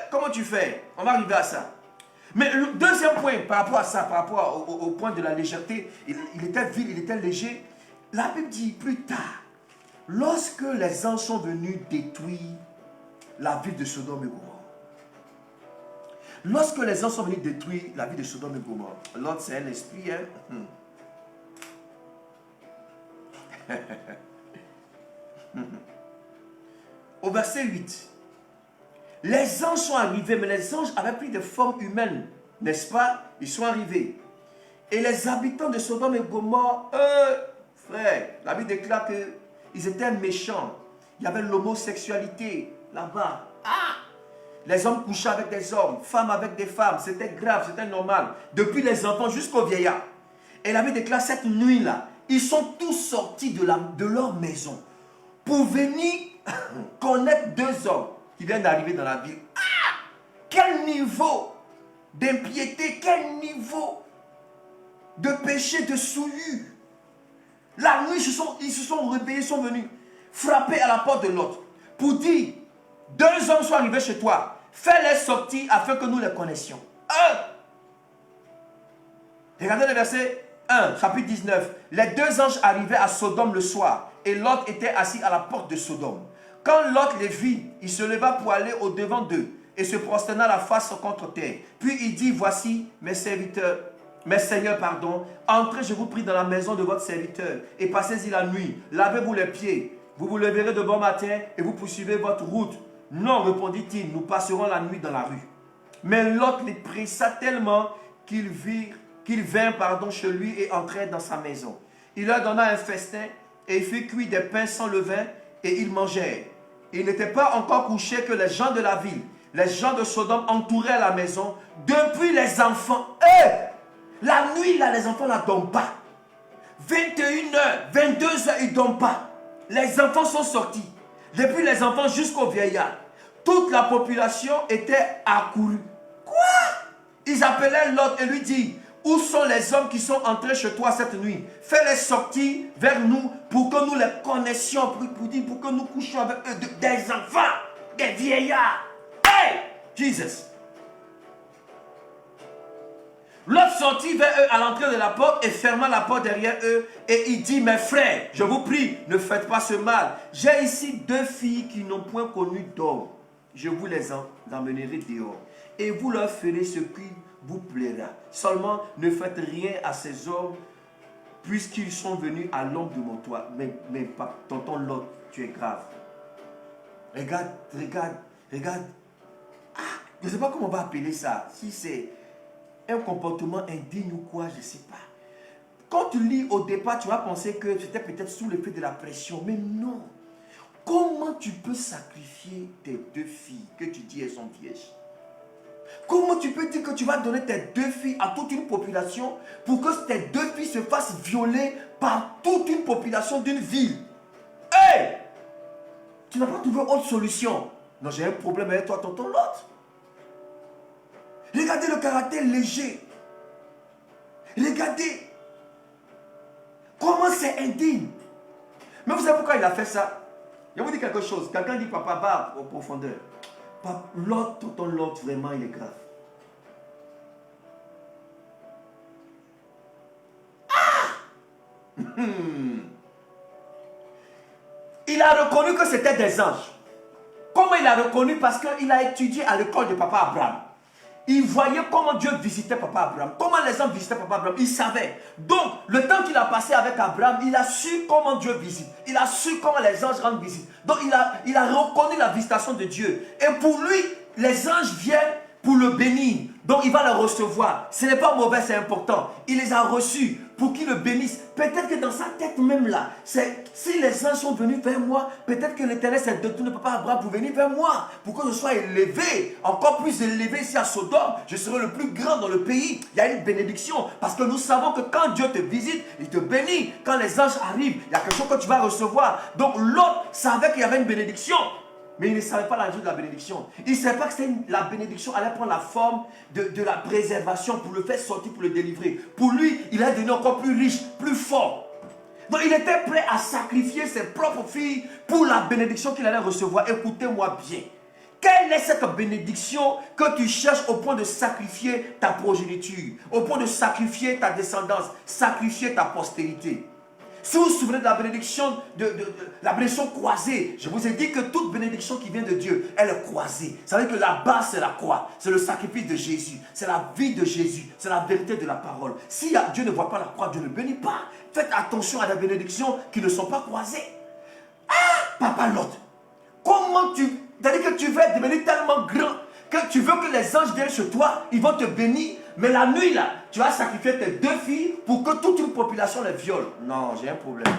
Speaker 1: Comment tu fais? On va arriver à ça. Mais le deuxième point par rapport à ça, par rapport au point de la légèreté, il était vil, il était léger. La Bible dit plus tard, lorsque les anges sont venus détruire la ville de Sodome et Gomorrhe, lorsque les anges sont venus détruire la ville de Sodome et Gomorrhe, l'autre c'est un esprit, hein? Au verset 8, les anges sont arrivés, mais les anges avaient pris des formes humaines, n'est-ce pas? Ils sont arrivés. Et les habitants de Sodome et Gomorrhe, frère, la Bible déclare qu'ils étaient méchants. Il y avait l'homosexualité là-bas. Les hommes couchaient avec des hommes, femmes avec des femmes. C'était grave, c'était normal. Depuis les enfants jusqu'aux vieillards. Et la Bible déclare cette nuit-là, ils sont tous sortis de leur maison pour venir connaître deux hommes qui viennent d'arriver dans la ville. Quel niveau d'impiété, quel niveau de péché, de souillure. La nuit, ils se sont réveillés, sont venus frapper à la porte de l'autre pour dire, deux hommes sont arrivés chez toi, fais-les sortir afin que nous les connaissions. Regardez le verset 1, chapitre 19. Les deux anges arrivaient à Sodome le soir et Lot était assis à la porte de Sodome. Quand Lot les vit, il se leva pour aller au-devant d'eux et se prosterna la face contre terre. Puis il dit, voici mes serviteurs, mes seigneurs, entrez, je vous prie, dans la maison de votre serviteur et passez-y la nuit. Lavez-vous les pieds. Vous vous leverez de bon matin et vous poursuivez votre route. Non, répondit-il, nous passerons la nuit dans la rue. Mais Lot les pressa tellement qu'ils vinrent chez lui et entrèrent dans sa maison. Il leur donna un festin et il fit cuire des pains sans levain et ils mangèrent. Ils n'étaient pas encore couchés que les gens de la ville, les gens de Sodome entouraient la maison. Depuis les enfants, la nuit là, les enfants ne dorment pas. 21h, 22h, ils ne dorment pas. Les enfants sont sortis. Depuis les enfants jusqu'aux vieillards. Toute la population était accourue. Quoi? Ils appelaient Lot et lui disent, où sont les hommes qui sont entrés chez toi cette nuit? Fais-les sortir vers nous pour que nous les connaissions, pour que nous couchions avec eux, des enfants, des vieillards. Hey! Jesus! Lot sortit vers eux à l'entrée de la porte et ferma la porte derrière eux et il dit, mes frères, je vous prie, ne faites pas ce mal. J'ai ici deux filles qui n'ont point connu d'homme. Je vous les emmènerai dehors et vous leur ferez ce qui vous plaira. Seulement, ne faites rien à ces hommes puisqu'ils sont venus à l'ombre de mon toit. Mais pas, tonton Lot, tu es grave. Regarde. Je ne sais pas comment on va appeler ça. Si c'est un comportement indigne ou quoi, je ne sais pas. Quand tu lis au départ, tu vas penser que c'était peut-être sous l'effet de la pression. Mais non. Comment tu peux sacrifier tes deux filles que tu dis elles sont vierges? Comment tu peux dire que tu vas donner tes deux filles à toute une population pour que tes deux filles se fassent violer par toute une population d'une ville? Hey! Tu n'as pas trouvé autre solution. Non, j'ai un problème avec toi, tonton Lot. Regardez le caractère léger. Regardez comment c'est indigne. Mais vous savez pourquoi il a fait ça? Je vais vous dire quelque chose. Quelqu'un dit papa barbe au profondeur. L'autre, tonton l'autre, vraiment, il est grave. Il a reconnu que c'était des anges. Comment il a reconnu? Parce qu'il a étudié à l'école de papa Abraham. Il voyait comment Dieu visitait papa Abraham. Comment les hommes visitaient papa Abraham. Il savait. Donc, le temps qu'il a passé avec Abraham, il a su comment Dieu visite. Il a su comment les anges rendent visite. Donc, il a reconnu la visitation de Dieu. Et pour lui, les anges viennent pour le bénir. Donc il va les recevoir. Ce n'est pas mauvais, c'est important. Il les a reçus pour qu'ils le bénissent. Peut-être que dans sa tête même là, si les anges sont venus vers moi, peut-être que l'Éternel s'est détourné, papa Abraham, pour venir vers moi, pour que je sois élevé, encore plus élevé ici à Sodome. Je serai le plus grand dans le pays. Il y a une bénédiction. Parce que nous savons que quand Dieu te visite, il te bénit. Quand les anges arrivent, il y a quelque chose que tu vas recevoir. Donc l'autre savait qu'il y avait une bénédiction. Mais il ne savait pas la nature de la bénédiction. Il ne savait pas que la bénédiction allait prendre la forme de la préservation pour le faire sortir, pour le délivrer. Pour lui, il est devenu encore plus riche, plus fort. Donc il était prêt à sacrifier ses propres filles pour la bénédiction qu'il allait recevoir. Écoutez-moi bien. Quelle est cette bénédiction que tu cherches au point de sacrifier ta progéniture, au point de sacrifier ta descendance, sacrifier ta postérité? Si vous vous souvenez de la bénédiction, la bénédiction croisée, je vous ai dit que toute bénédiction qui vient de Dieu, elle est croisée. Ça veut dire que la base, c'est la croix. C'est le sacrifice de Jésus. C'est la vie de Jésus. C'est la vérité de la parole. Si Dieu ne voit pas la croix, Dieu ne bénit pas. Faites attention à des bénédictions qui ne sont pas croisées. Ah, Papa Lot, comment c'est-à-dire que tu veux devenir tellement grand que tu veux que les anges viennent chez toi, ils vont te bénir. Mais la nuit, là, tu vas sacrifier tes 2 filles pour que toute une population les viole. Non, j'ai un problème.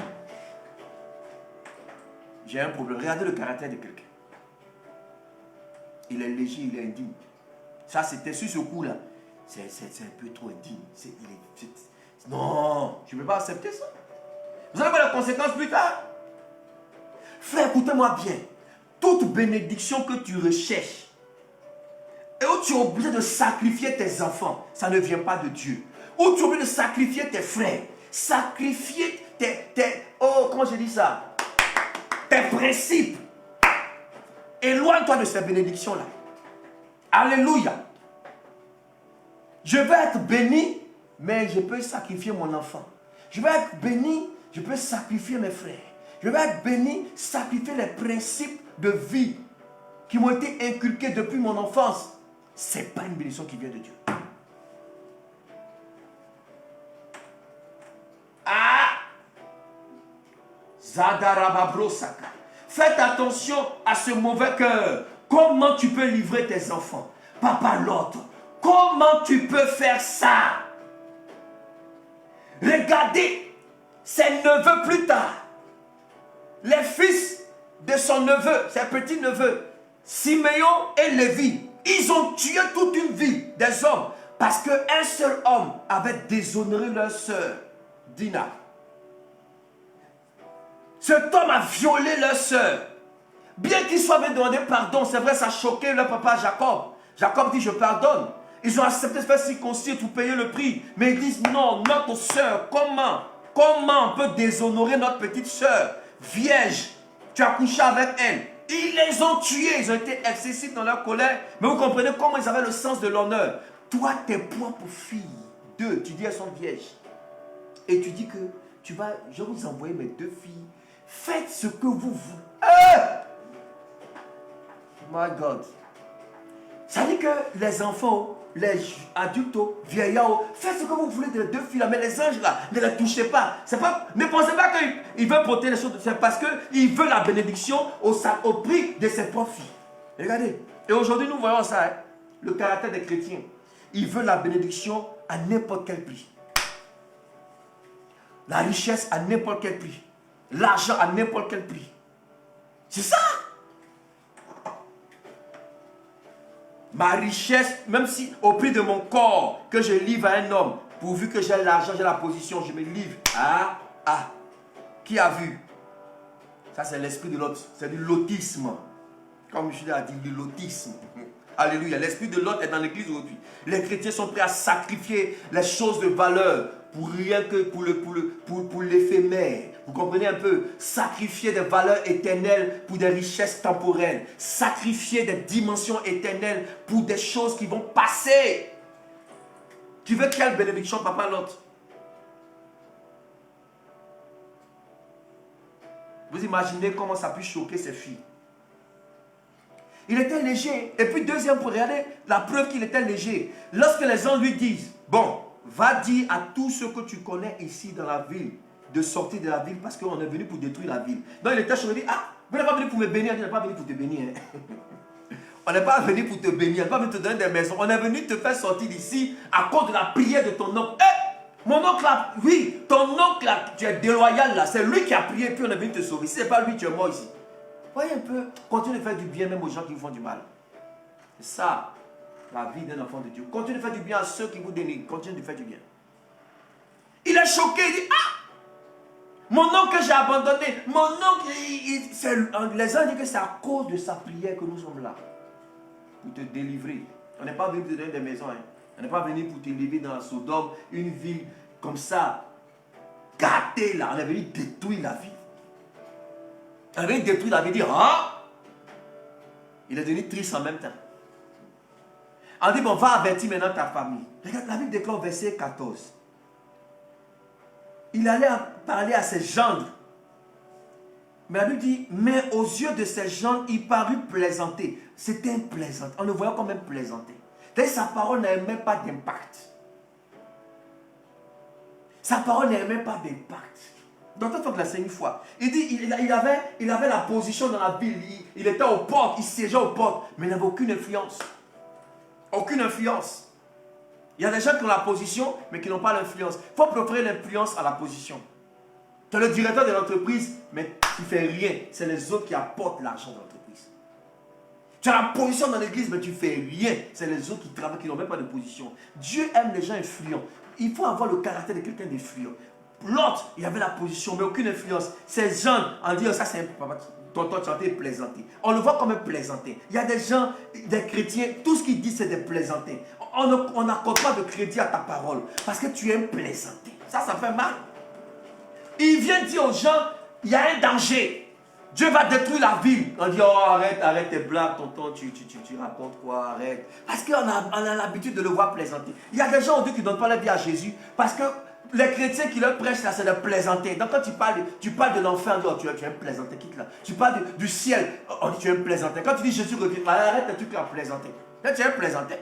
Speaker 1: J'ai un problème. Regardez le caractère de quelqu'un. Il est léger, il est indigne. Ça, c'était sur ce coup-là. C'est un peu trop indigne. Non, je ne peux pas accepter ça. Vous allez voir les conséquences plus tard. Frère, écoutez-moi bien. Toute bénédiction que tu recherches, et où tu es obligé de sacrifier tes enfants, ça ne vient pas de Dieu. Où tu es obligé de sacrifier tes frères, sacrifier comment je dis ça? Tes principes. Éloigne-toi de ces bénédictions-là. Alléluia. Je vais être béni, mais je peux sacrifier mon enfant. Je vais être béni, je peux sacrifier mes frères. Je vais être béni, sacrifier les principes de vie qui m'ont été inculqués depuis mon enfance. Ce n'est pas une bénédiction qui vient de Dieu. Ah! Zadarababrosaka. Faites attention à ce mauvais cœur. Comment tu peux livrer tes enfants? Papa l'autre. Comment tu peux faire ça? Regardez ses neveux plus tard. Les fils de son neveu, ses petits-neveux, Siméon et Lévi. Ils ont tué toute une vie des hommes parce qu'un seul homme avait déshonoré leur sœur, Dina. Cet homme a violé leur sœur. Bien qu'ils soient venus demander pardon, c'est vrai, ça a choqué leur papa Jacob. Jacob dit, je pardonne. Ils ont accepté de se faire circoncire pour payer le prix. Mais ils disent, non, notre sœur, comment on peut déshonorer notre petite sœur, vierge? Tu as couché avec elle. Ils les ont tués, ils ont été excessifs dans leur colère. Mais vous comprenez comment ils avaient le sens de l'honneur. Toi, tes propres filles, 2, tu dis elles sont vierges. Et tu dis que je vais vous envoyer mes 2 filles. Faites ce que vous voulez. My God. Ça dit que les enfants, les adultes, vieillards, faites ce que vous voulez de les 2 filles là. Mais les anges là, ne les touchez pas. Ne pensez pas qu'il veut protéger les choses. C'est parce qu'il veut la bénédiction au prix de ses propres filles. Regardez. Et aujourd'hui, nous voyons ça. Hein, le caractère des chrétiens. Il veut la bénédiction à n'importe quel prix. La richesse à n'importe quel prix. L'argent à n'importe quel prix. C'est ça. Ma richesse, même si au prix de mon corps que je livre à un homme, pourvu que j'ai l'argent, j'ai la position, je me livre. Qui a vu? Ça c'est l'esprit de l'autre, c'est du lotisme. Comme je l'ai dit, du lotisme. Alléluia, l'esprit de l'autre est dans l'église aujourd'hui. Les chrétiens sont prêts à sacrifier les choses de valeur pour rien que pour l'éphémère. Vous comprenez un peu? Sacrifier des valeurs éternelles pour des richesses temporelles. Sacrifier des dimensions éternelles pour des choses qui vont passer. Tu veux quelle bénédiction, papa Lot? Vous imaginez comment ça peut choquer ces filles. Il était léger. Et puis deuxième, pour regarder la preuve qu'il était léger. Lorsque les gens lui disent, bon, va dire à tous ceux que tu connais ici dans la ville de sortir de la ville parce qu'on est venu pour détruire la ville. Donc il était choqué, il dit, vous n'êtes pas venu pour me bénir, il n'est pas venu pour te bénir. Hein. On n'est pas venu pour te bénir, on n'est pas venu te donner des maisons. On est venu te faire sortir d'ici à cause de la prière de ton oncle. Mon oncle là, oui, ton oncle là, tu es déloyal là, c'est lui qui a prié puis on est venu te sauver. Si ce n'est pas lui, tu es mort ici. Voyez un peu, continue de faire du bien même aux gens qui vous font du mal. C'est ça, la vie d'un enfant de Dieu. Continue de faire du bien à ceux qui vous dénigrent. Continue de faire du bien. Il est choqué, il dit, ah, mon oncle que j'ai abandonné, mon oncle, les gens disent que c'est à cause de sa prière que nous sommes là. Pour te délivrer. On n'est pas venu te donner des maisons. Hein. On n'est pas venu pour te lever dans la Sodome, une ville comme ça, gâtée là. On est venu détruire la vie. On est venu détruire la vie, dire, ah, il est devenu triste en même temps. On dit, bon, va avertir maintenant ta famille. Regarde, la Bible déclare verset 14. Il allait parler à ses gendres. Mais la Bible dit, mais aux yeux de ses gendres, il parut plaisanter. C'était un plaisant. On le voyait comme un plaisanter. C'est-à-dire sa parole n'avait même pas d'impact. Sa parole n'avait même pas d'impact. Donc, il faut que la une fois. Il dit, il avait la position dans la ville. Il était aux portes, il siégeait aux portes. Mais il n'avait aucune influence. Aucune influence. Il y a des gens qui ont la position, mais qui n'ont pas l'influence. Il faut préférer l'influence à la position. Tu es le directeur de l'entreprise, mais tu ne fais rien. C'est les autres qui apportent l'argent de l'entreprise. Tu as la position dans l'église, mais tu ne fais rien. C'est les autres qui travaillent, qui n'ont même pas de position. Dieu aime les gens influents. Il faut avoir le caractère de quelqu'un d'influent. L'autre, il avait la position, mais aucune influence. Ces gens, on dit, ça c'est un papa. Tonton chanter et plaisanter. On le voit comme un plaisanter. Il y a des gens, des chrétiens, tout ce qu'ils disent c'est des plaisanter. On n'accorde pas de crédit à ta parole parce que tu es un plaisanter. Ça fait mal. Il vient dire aux gens, il y a un danger. Dieu va détruire la ville. On dit, oh arrête tes blagues, tonton, tu racontes quoi, arrête. Parce qu'on a l'habitude de le voir plaisanter. Il y a des gens aujourd'hui qui ne donnent pas la vie à Jésus parce que les chrétiens qui leur prêchent là, c'est de plaisanter. Donc quand tu parles de l'enfer, on dit, oh, tu es un plaisanter, quitte là. Tu parles du ciel, on dit, tu es un plaisanter. Quand tu dis Jésus revient, arrête tes trucs à plaisanter. Là, tu es un plaisanter.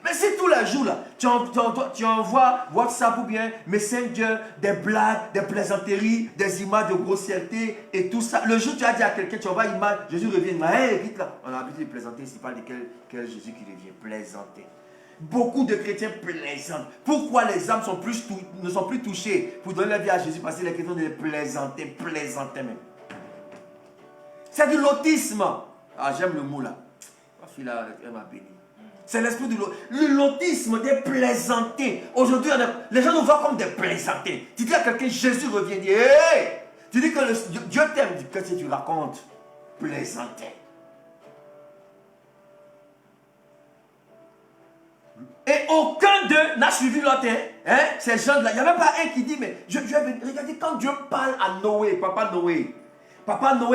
Speaker 1: Mais si tous les jours là, tu envoies WhatsApp ou bien Messenger, des blagues, des plaisanteries, des images de grossièreté et tout ça. Le jour où tu as dit à quelqu'un, tu envoies une image, Jésus revient, hey, vite là. On a l'habitude de plaisanter, c'est pas de quel Jésus qui revient, plaisanter. Beaucoup de chrétiens plaisantent. Pourquoi les âmes ne sont plus touchées pour donner la vie à Jésus? Parce que les chrétiens de plaisanter même. C'est du lotisme. Ah, j'aime le mot là. Ma fille là, elle m'a béni. C'est l'esprit du lotisme, des plaisanter. Aujourd'hui, les gens nous voient comme des plaisanter. Tu dis à quelqu'un, Jésus revient, dit, hey! Tu dis que Dieu t'aime. Qu'est-ce que tu racontes? Plaisanter. Et aucun d'eux n'a suivi l'autre. Hein? Ces gens-là, il n'y avait pas un qui dit, mais regardez, quand Dieu parle à Noé, Papa Noé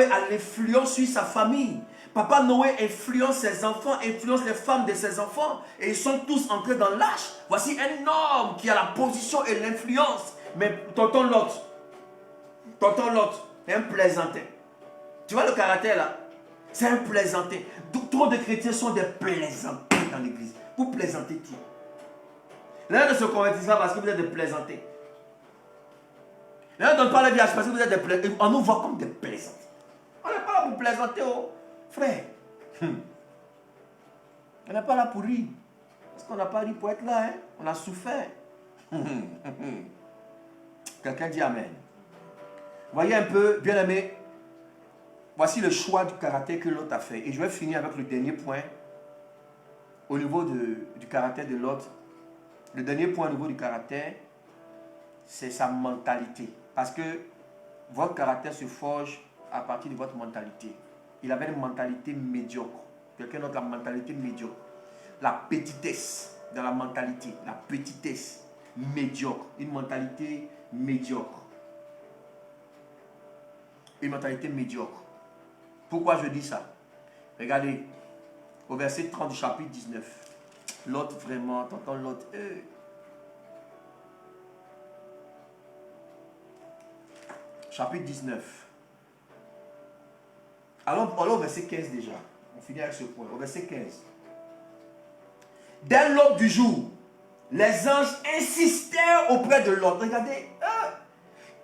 Speaker 1: a l'influence sur sa famille. Papa Noé influence ses enfants, influence les femmes de ses enfants. Et ils sont tous entrés dans l'arche. Voici un homme qui a la position et l'influence. Mais tonton Lot est un plaisantin. Tu vois le caractère là? C'est un plaisantin. Trop de chrétiens sont des plaisantins dans l'église. Vous plaisantez qui? L'un ne se convertissent pas parce que vous êtes des plaisantés. L'un ne donne pas la vie parce que vous êtes des plaisantés. On nous voit comme des plaisantés. On n'est pas là pour plaisanter, oh. Frère. On n'est pas là pour rire. Parce qu'on n'a pas ri pour être là. Hein? On a souffert. Quelqu'un dit Amen. Voyez un peu, bien aimé. Voici le choix du caractère que l'autre a fait. Et je vais finir avec le dernier point. Au niveau du caractère de l'autre. Le dernier point au niveau du caractère, c'est sa mentalité. Parce que votre caractère se forge à partir de votre mentalité. Il avait une mentalité médiocre. Quelqu'un d'autre, la mentalité médiocre. La petitesse dans la mentalité. La petitesse médiocre. Une mentalité médiocre. Une mentalité médiocre. Pourquoi je dis ça? Regardez, au verset 30 du chapitre 19. L'autre vraiment, t'entends l'autre. Chapitre 19. Alors au verset 15 déjà. On finit avec ce point. Au verset 15. Dès l'aube du jour, les anges insistèrent auprès de l'autre. Regardez,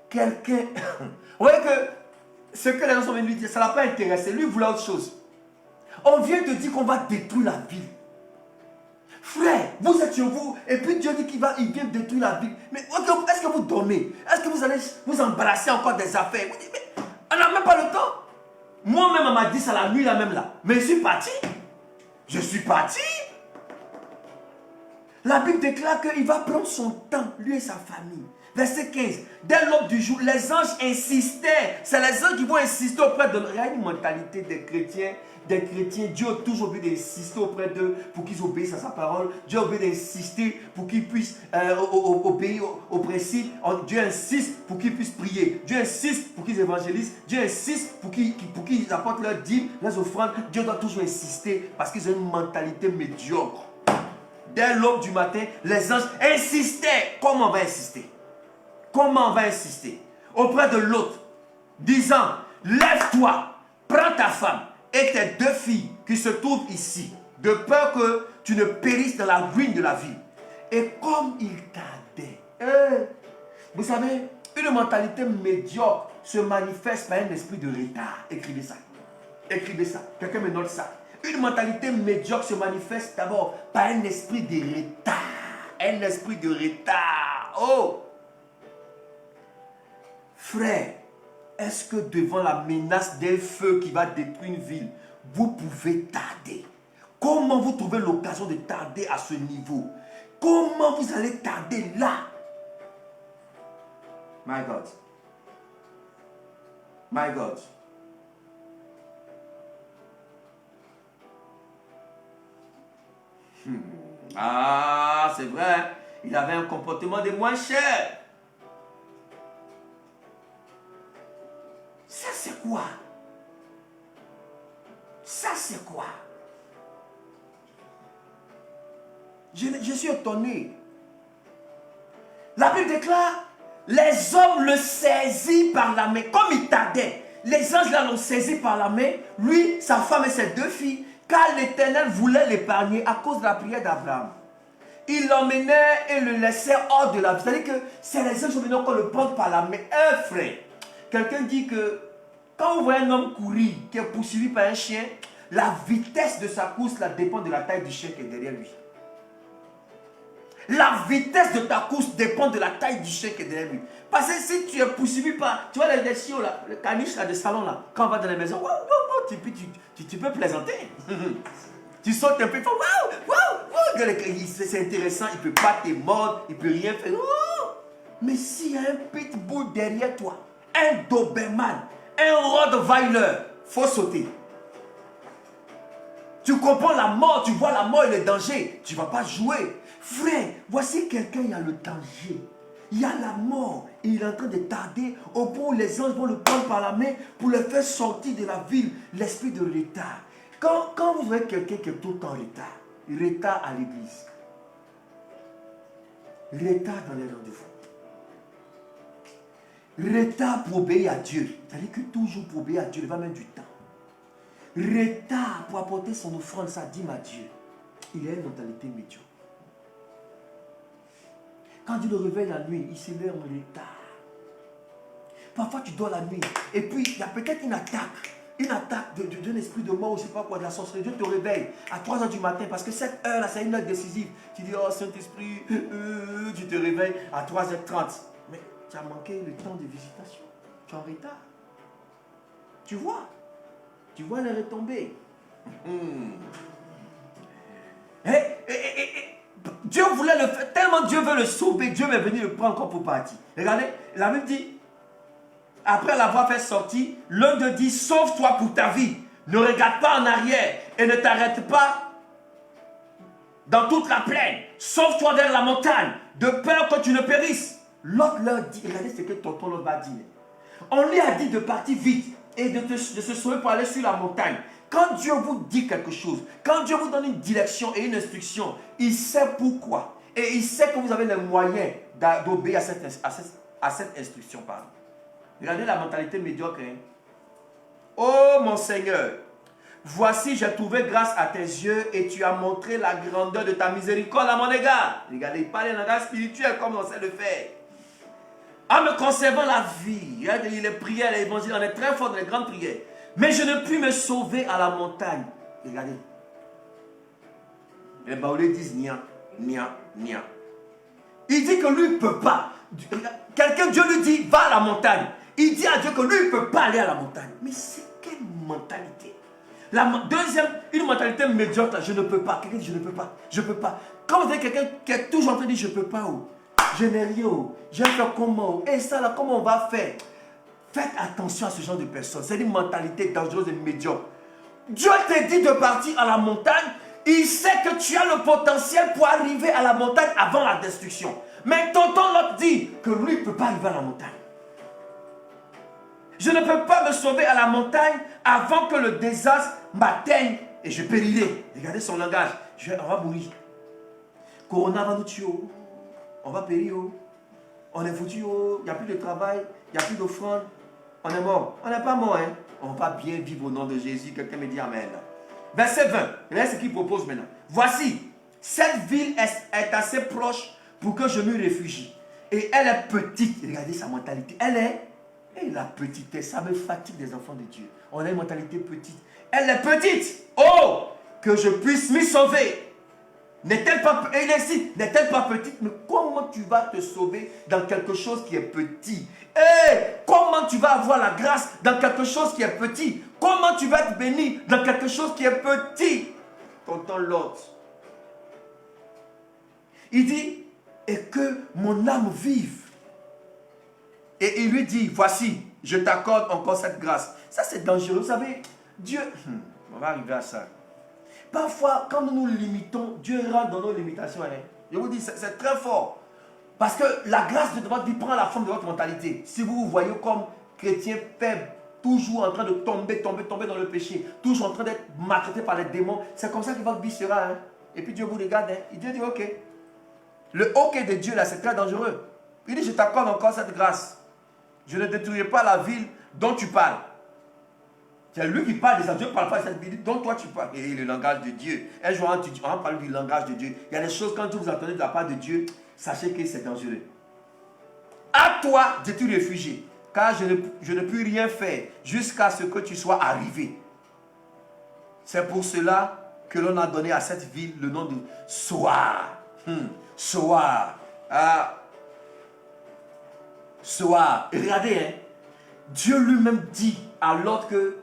Speaker 1: quelqu'un. Vous voyez que ce que les gens sont venus lui dire, ça ne l'a pas intéressé. Lui voulait autre chose. On vient te dire qu'on va détruire la ville. Frère, vous êtes chez vous, et puis Dieu dit qu'il vient détruire la ville. Mais est-ce que vous dormez? Est-ce que vous allez vous embrasser encore des affaires? Vous dites, mais on n'a même pas le temps. Moi-même, on m'a dit ça la nuit là même là. Mais je suis parti. Je suis parti. La Bible déclare qu'il va prendre son temps, lui et sa famille. Verset 15. Dès l'aube du jour, les anges insistaient. C'est les anges qui vont insister auprès de... Il y a une mentalité des chrétiens. Dieu a toujours obligé d'insister auprès d'eux pour qu'ils obéissent à sa parole. Dieu a obligé d'insister pour qu'ils puissent obéir aux principes. Dieu insiste pour qu'ils puissent prier. Dieu insiste pour qu'ils évangélisent. Dieu insiste pour qu'ils apportent leurs dîmes, leurs offrandes. Dieu doit toujours insister parce qu'ils ont une mentalité médiocre. Dès l'aube du matin, les anges insistaient. Comment on va insister? Comment on va insister? Auprès de l'autre, disant, lève-toi, prends ta femme et tes 2 filles qui se trouvent ici, de peur que tu ne périsses dans la ruine de la ville. Et comme il tardait, vous savez, une mentalité médiocre se manifeste par un esprit de retard. Écrivez ça. Écrivez ça. Quelqu'un me note ça. Une mentalité médiocre se manifeste d'abord par un esprit de retard. Un esprit de retard. Oh! Frère, est-ce que devant la menace d'un feu qui va détruire une ville, vous pouvez tarder? Comment vous trouvez l'occasion de tarder à ce niveau? Comment vous allez tarder là? My God. My God. Ah, c'est vrai. Il avait un comportement des moins chers. Ça, c'est quoi? Ça, c'est quoi? Je suis étonné. La Bible déclare, les hommes le saisissent par la main. Comme il tardait, les anges l'ont saisi par la main, lui, sa femme et ses 2 filles, car l'Éternel voulait l'épargner à cause de la prière d'Abraham. Il l'emmenait et le laissait hors de la ville. C'est-à-dire que c'est les anges venus qu'on le prend par la main. Frère, quelqu'un dit que quand vous voyez un homme courir qui est poursuivi par un chien, la vitesse de sa course là, dépend de la taille du chien qui est derrière lui. La vitesse de ta course dépend de la taille du chien qui est derrière lui. Parce que si tu es poursuivi par, tu vois les chiots là, le caniche là de salon là, quand on va dans la maison, tu peux plaisanter. Tu sautes un peu, c'est intéressant, il ne peut pas te mordre, il ne peut rien faire. Mais s'il y a un pitbull derrière toi, un Doberman, un Rottweiler, il faut sauter. Tu comprends la mort, tu vois la mort et le danger, tu ne vas pas jouer. Frère, voici quelqu'un, il y a le danger. Il y a la mort et il est en train de tarder au point où les anges vont le prendre par la main pour le faire sortir de la ville. L'esprit de retard. Quand vous voyez quelqu'un qui est tout le temps en retard, retard à l'église, retard dans les rendez-vous, retard pour obéir à Dieu, c'est-à-dire que toujours pour obéir à Dieu, il va mettre du temps. Retard pour apporter son offrande, sa dîme à Dieu, il a une mentalité médiocre. Quand Dieu le réveille la nuit, il se met en retard. Parfois tu dors la nuit et puis il y a peut-être une attaque d'un esprit de mort, je ne sais pas quoi, de la sorcellerie. Dieu te réveille à 3 h du matin parce que cette heure-là, c'est une heure décisive. Tu dis, oh Saint-Esprit, tu te réveilles à 3h30. Mais tu as manqué le temps de visitation. Tu es en retard. Tu vois les retombées. Dieu voulait le faire, tellement Dieu veut le sauver, Dieu est venu le prendre encore pour partir. Regardez, la Bible dit, après l'avoir fait sortir, l'un d'eux dit, sauve-toi pour ta vie, ne regarde pas en arrière et ne t'arrête pas dans toute la plaine, sauve-toi vers la montagne, de peur que tu ne périsses. L'autre leur dit, regardez ce que tonton l'autre va dire. On lui a dit de partir vite et de se sauver pour aller sur la montagne. Quand Dieu vous dit quelque chose, quand Dieu vous donne une direction et une instruction, il sait pourquoi. Et il sait que vous avez les moyens d'obéir à cette instruction. Pardon. Regardez la mentalité médiocre. Hein? Oh mon Seigneur, voici j'ai trouvé grâce à tes yeux et tu as montré la grandeur de ta miséricorde à mon égard. Regardez, il parle d'un langage spirituel comme on sait le faire. En me conservant la vie, les prières, l'évangile, on est très fort dans les grandes prières. Mais je ne puis me sauver à la montagne Regardez. Les Baoulés disent nia, nia, nia. Il dit que lui ne peut pas. Quelqu'un, Dieu lui dit, va à la montagne. Il dit à Dieu que lui ne peut pas aller à la montagne. Mais c'est quelle mentalité? Deuxième, une mentalité médiocre, je ne peux pas. Quelqu'un dit, je ne peux pas. Je ne peux pas. Quand vous avez quelqu'un qui est toujours en train de dire, je ne peux pas, oh, je n'ai rien, oh, je vais faire comment, et ça là, comment on va faire? Faites attention à ce genre de personnes. C'est une mentalité dangereuse et médiocre. Dieu t'a dit de partir à la montagne. Il sait que tu as le potentiel pour arriver à la montagne avant la destruction. Mais tonton Lot dit que lui ne peut pas arriver à la montagne. Je ne peux pas me sauver à la montagne avant que le désastre m'atteigne et je périrai. Regardez son langage. On va mourir. Corona va nous tuer. On va périr. On est foutu. Il n'y a plus de travail. Il n'y a plus d'offrande. On est mort. On n'est pas mort. Hein? On va bien vivre au nom de Jésus. Quelqu'un me dit Amen. Verset 20. Regardez ce qu'il propose maintenant. Voici, cette ville est assez proche pour que je me réfugie. Et elle est petite. Regardez sa mentalité. Elle est la petitesse. Ça me fatigue des enfants de Dieu. On a une mentalité petite. Elle est petite. Oh, que je puisse m'y sauver. N'est-elle pas petite? Mais comment tu vas te sauver dans quelque chose qui est petit? Comment tu vas avoir la grâce dans quelque chose qui est petit? Comment tu vas être béni dans quelque chose qui est petit? Tonton Lot. Il dit, et que mon âme vive. Et il lui dit, voici, je t'accorde encore cette grâce. Ça c'est dangereux. Vous savez, Dieu, on va arriver à ça. Parfois, quand nous nous limitons, Dieu rentre dans nos limitations. Hein. Je vous dis, c'est très fort. Parce que la grâce de votre vie prend la forme de votre mentalité. Si vous vous voyez comme chrétien faible, toujours en train de tomber dans le péché, toujours en train d'être maltraité par les démons, c'est comme ça que votre vie sera. Hein. Et puis Dieu vous regarde. Hein. Et Dieu dit, ok. Le ok de Dieu, là, c'est très dangereux. Il dit, je t'accorde encore cette grâce. Je ne détruirai pas la ville dont tu parles. C'est lui qui parle de ça. Dieu ne parle pas de cette ville dont toi tu parles. Et le langage de Dieu. Un jour, on va parler du langage de Dieu. Il y a des choses, quand vous entendez de la part de Dieu, sachez que c'est dangereux. À toi de te réfugier. Car je ne puis rien faire jusqu'à ce que tu sois arrivé. C'est pour cela que l'on a donné à cette ville le nom de Soar. Soar. Soar. Regardez, hein. Dieu lui-même dit à Lot que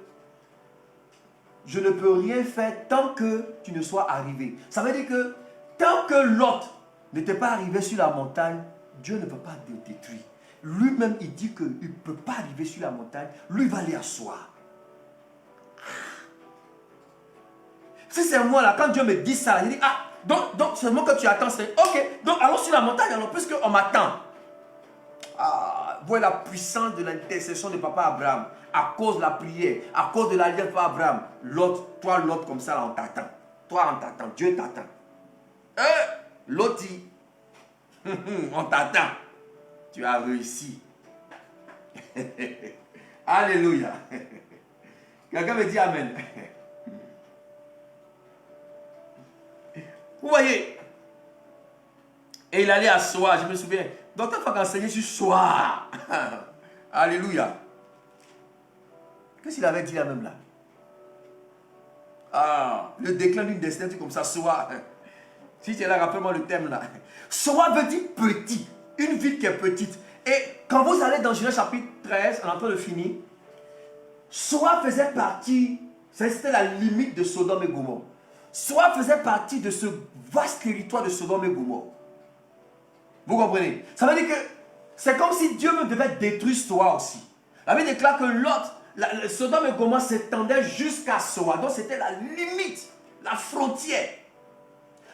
Speaker 1: je ne peux rien faire tant que tu ne sois arrivé. Ça veut dire que tant que Lot n'était pas arrivé sur la montagne, Dieu ne peut pas te détruire. Lui-même, il dit qu'il ne peut pas arriver sur la montagne. Lui va aller asseoir. Si c'est moi là, quand Dieu me dit ça, il dit, donc seulement que tu attends, c'est ok, donc allons sur la montagne, alors puisqu'on m'attend. Voilà la puissance de l'intercession de papa Abraham, à cause de la prière, à cause de l'alliance de papa Abraham. Toi, l'autre comme ça, là, on t'attend. Toi, on t'attend, Dieu t'attend. L'autre dit, on t'attend. Tu as réussi. Alléluia. Quelqu'un me dit Amen. Vous voyez, et il allait à Soar, je me souviens. Docteur Fak enseignait sur Soar. Alléluia. Qu'est-ce qu'il avait dit là même là? Le déclin d'une destinée comme ça, Soar. Si tu es là, rappelle-moi le thème là. Soar veut dire petit. Une ville qui est petite. Et quand vous allez dans Genèse chapitre 13, on est en train de finir, Soar faisait partie, c'était la limite de Sodome et Gomorrhe. Soar faisait partie de ce vaste territoire de Sodome et Gomorrhe. Vous comprenez? Ça veut dire que c'est comme si Dieu me devait détruire Soar aussi. La Bible déclare que l'autre, Sodome et Gomorrhe s'étendait jusqu'à Soar. Donc c'était la limite, la frontière.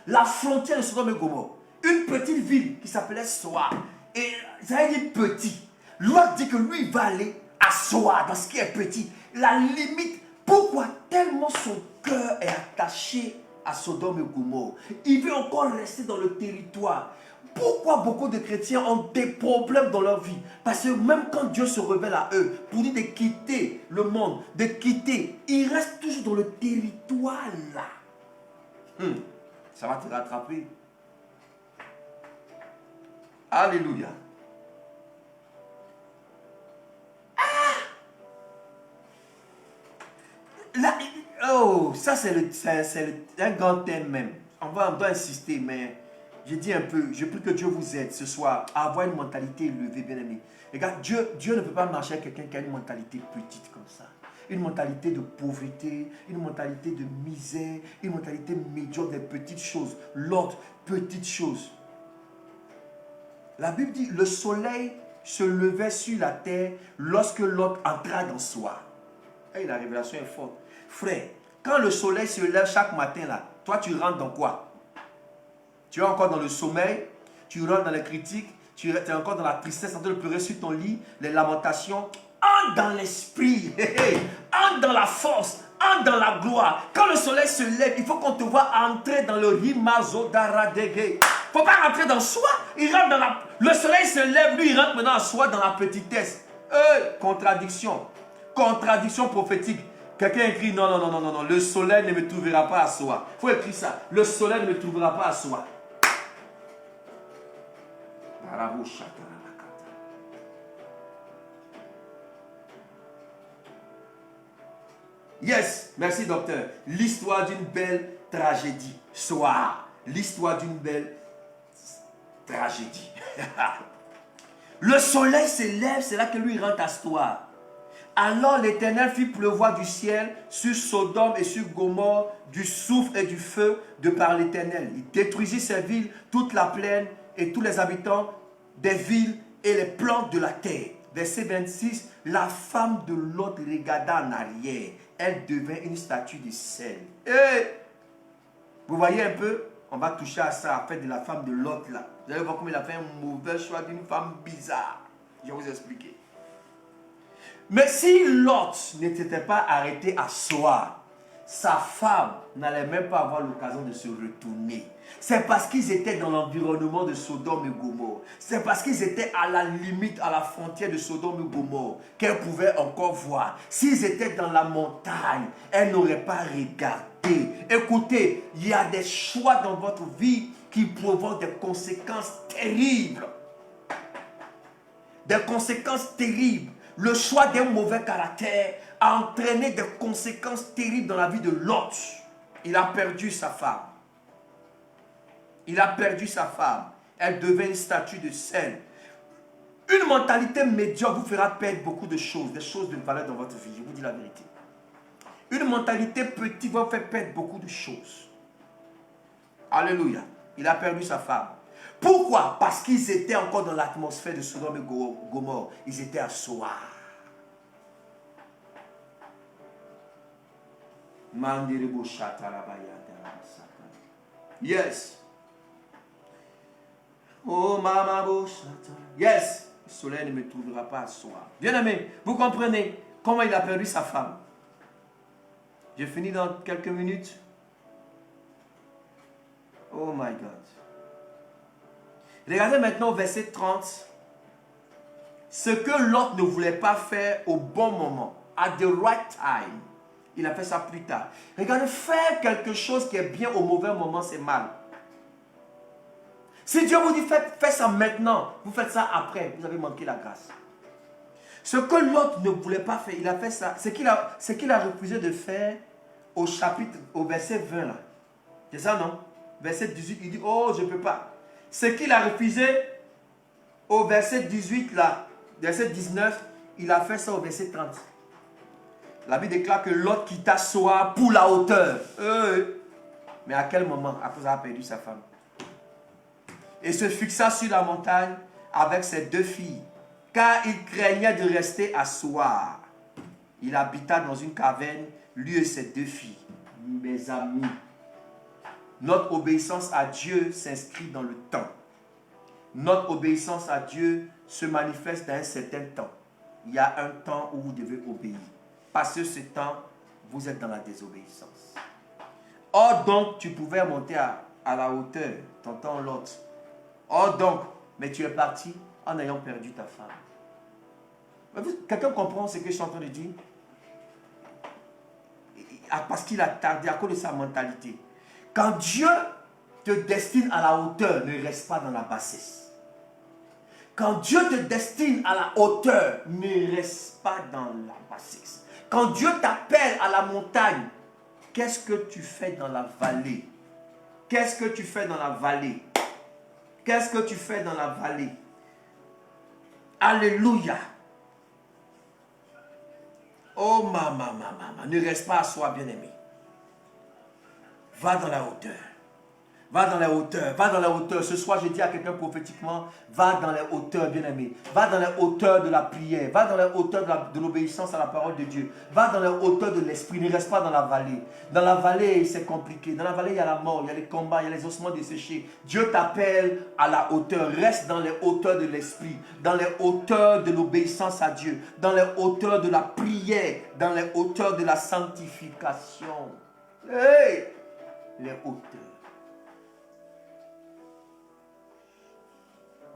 Speaker 1: La frontière de Sodome et Gomorrhe. Une petite ville qui s'appelait Soar. Et ça veut dire petit. L'autre dit que lui va aller à Soar, dans ce qui est petit. La limite. Pourquoi? Tellement son cœur est attaché à Sodome et Gomorrhe. Il veut encore rester dans le territoire. Pourquoi beaucoup de chrétiens ont des problèmes dans leur vie? Parce que même quand Dieu se révèle à eux, pour dire de quitter le monde, de quitter, ils restent toujours dans le territoire là. Ça va te rattraper. Alléluia. Là, Oh, ça un grand thème même. On doit insister, mais je dis un peu, je prie que Dieu vous aide ce soir à avoir une mentalité élevée, bien aimé. Regarde, Dieu ne peut pas marcher avec quelqu'un qui a une mentalité petite comme ça. Une mentalité de pauvreté, une mentalité de misère, une mentalité médiocre des petites choses. L'autre, petite chose. La Bible dit, le soleil se levait sur la terre lorsque l'autre entra dans soi. Et la révélation est forte. Frère, quand le soleil se lève chaque matin, là, toi tu rentres dans quoi? Tu es encore dans le sommeil, tu rentres dans les critiques, tu es encore dans la tristesse en train de pleurer sur ton lit, les lamentations. Entre dans l'esprit, entre dans la force, entre dans la gloire. Quand le soleil se lève, il faut qu'on te voit entrer dans le rimazo daradege. Il ne faut pas rentrer dans soi, il rentre dans la... Le soleil se lève, lui il rentre maintenant en soi dans la petitesse. Contradiction. Contradiction prophétique. Quelqu'un écrit non, non, non, non, non, non, le soleil ne me trouvera pas à soi. Il faut écrire ça. Le soleil ne me trouvera pas à soi. Yes, merci docteur. L'histoire d'une belle tragédie. Soir. L'histoire d'une belle tragédie. Le soleil se lève, c'est là que lui rentre à l'histoire. Alors l'Éternel fit pleuvoir du ciel sur Sodome et sur Gomorrhe du soufre et du feu de par l'Éternel. Il détruisit ces villes, toute la plaine et tous les habitants des villes et les plantes de la terre. Verset 26, la femme de Lot regarda en arrière. Elle devint une statue de sel. Vous voyez un peu? On va toucher à ça, à fait de la femme de Lot là. Vous allez voir comment il a fait un mauvais choix d'une femme bizarre. Je vais vous expliquer. Mais si Lot n'était pas arrêté à soi, sa femme n'allait même pas avoir l'occasion de se retourner. C'est parce qu'ils étaient dans l'environnement de Sodome et Gomorrhe. C'est parce qu'ils étaient à la limite, à la frontière de Sodome et Gomorrhe qu'elle pouvait encore voir. S'ils étaient dans la montagne, elle n'aurait pas regardé. Écoutez, il y a des choix dans votre vie qui provoquent des conséquences terribles. Des conséquences terribles. Le choix d'un mauvais caractère a entraîné des conséquences terribles dans la vie de Lot. Il a perdu sa femme. Il a perdu sa femme. Elle devint une statue de sel. Une mentalité médiocre vous fera perdre beaucoup de choses, des choses de valeur dans votre vie. Je vous dis la vérité. Une mentalité petite va vous faire perdre beaucoup de choses. Alléluia. Il a perdu sa femme. Pourquoi? Parce qu'ils étaient encore dans l'atmosphère de Sodome et Gomorrhe. Ils étaient à soi. Yes. Oh, mama, yes. Le soleil ne me trouvera pas à soi. Bien aimé, vous comprenez comment il a perdu sa femme. Je finis dans quelques minutes. Oh my God. Regardez maintenant au verset 30. Ce que Lot ne voulait pas faire au bon moment, at the right time, il a fait ça plus tard. Regardez, faire quelque chose qui est bien au mauvais moment, c'est mal. Si Dieu vous dit faites ça maintenant, vous faites ça après, vous avez manqué la grâce. Ce que Lot ne voulait pas faire, il a fait ça. Ce qu'il a refusé de faire au verset 20 là. C'est ça, non? Verset 18, il dit, oh, je ne peux pas. Ce qu'il a refusé au verset 18 là, verset 19, il a fait ça au verset 30. La Bible déclare que Lot quitta Soar pour la hauteur. Mais à quel moment? Après avoir perdu sa femme. Et se fixa sur la montagne avec ses deux filles, car il craignait de rester à Soar. Il habita dans une caverne, lui et ses deux filles. Mes amis, notre obéissance à Dieu s'inscrit dans le temps. Notre obéissance à Dieu se manifeste dans un certain temps. Il y a un temps où vous devez obéir. Passé ce temps, vous êtes dans la désobéissance. Or donc, tu pouvais monter à la hauteur, t'entends l'autre. Or donc, mais tu es parti en ayant perdu ta femme. Quelqu'un comprend ce que je suis en train de dire? Parce qu'il a tardé à cause de sa mentalité. Quand Dieu te destine à la hauteur, ne reste pas dans la bassesse. Quand Dieu te destine à la hauteur, ne reste pas dans la bassesse. Quand Dieu t'appelle à la montagne, Qu'est-ce que tu fais dans la vallée? Qu'est-ce que tu fais dans la vallée? Qu'est-ce que tu fais dans la vallée? Alléluia. Oh maman, ne reste pas à soi, bien-aimé. Va dans la hauteur. Va dans les hauteurs, va dans les hauteurs. Ce soir, je dis à quelqu'un prophétiquement, va dans les hauteurs, bien-aimé. Va dans les hauteurs de la prière. Va dans les hauteurs de l'obéissance à la parole de Dieu. Va dans les hauteurs de l'esprit. Ne reste pas dans la vallée. Dans la vallée, c'est compliqué. Dans la vallée, il y a la mort, il y a les combats, il y a les ossements desséchés. Dieu t'appelle à la hauteur. Reste dans les hauteurs de l'esprit. Dans les hauteurs de l'obéissance à Dieu. Dans les hauteurs de la prière. Dans les hauteurs de la sanctification. Hey! Les hauteurs.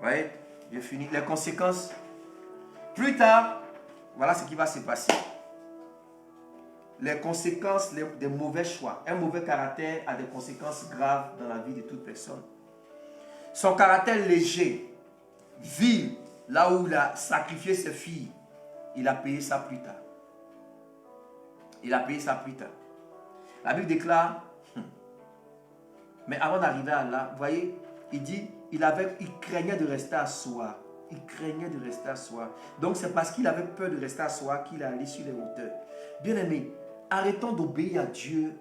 Speaker 1: Oui, j'ai fini. Les conséquences. Plus tard, voilà ce qui va se passer. Les conséquences des mauvais choix. Un mauvais caractère a des conséquences graves dans la vie de toute personne. Son caractère léger, vil, là où il a sacrifié ses filles, il a payé ça plus tard. Il a payé ça plus tard. La Bible déclare, mais avant d'arriver à là, vous voyez, il dit, il craignait de rester à soi. Il craignait de rester à soi. Donc c'est parce qu'il avait peur de rester à soi qu'il est allé sur les hauteurs. Bien-aimés, arrêtons d'obéir à Dieu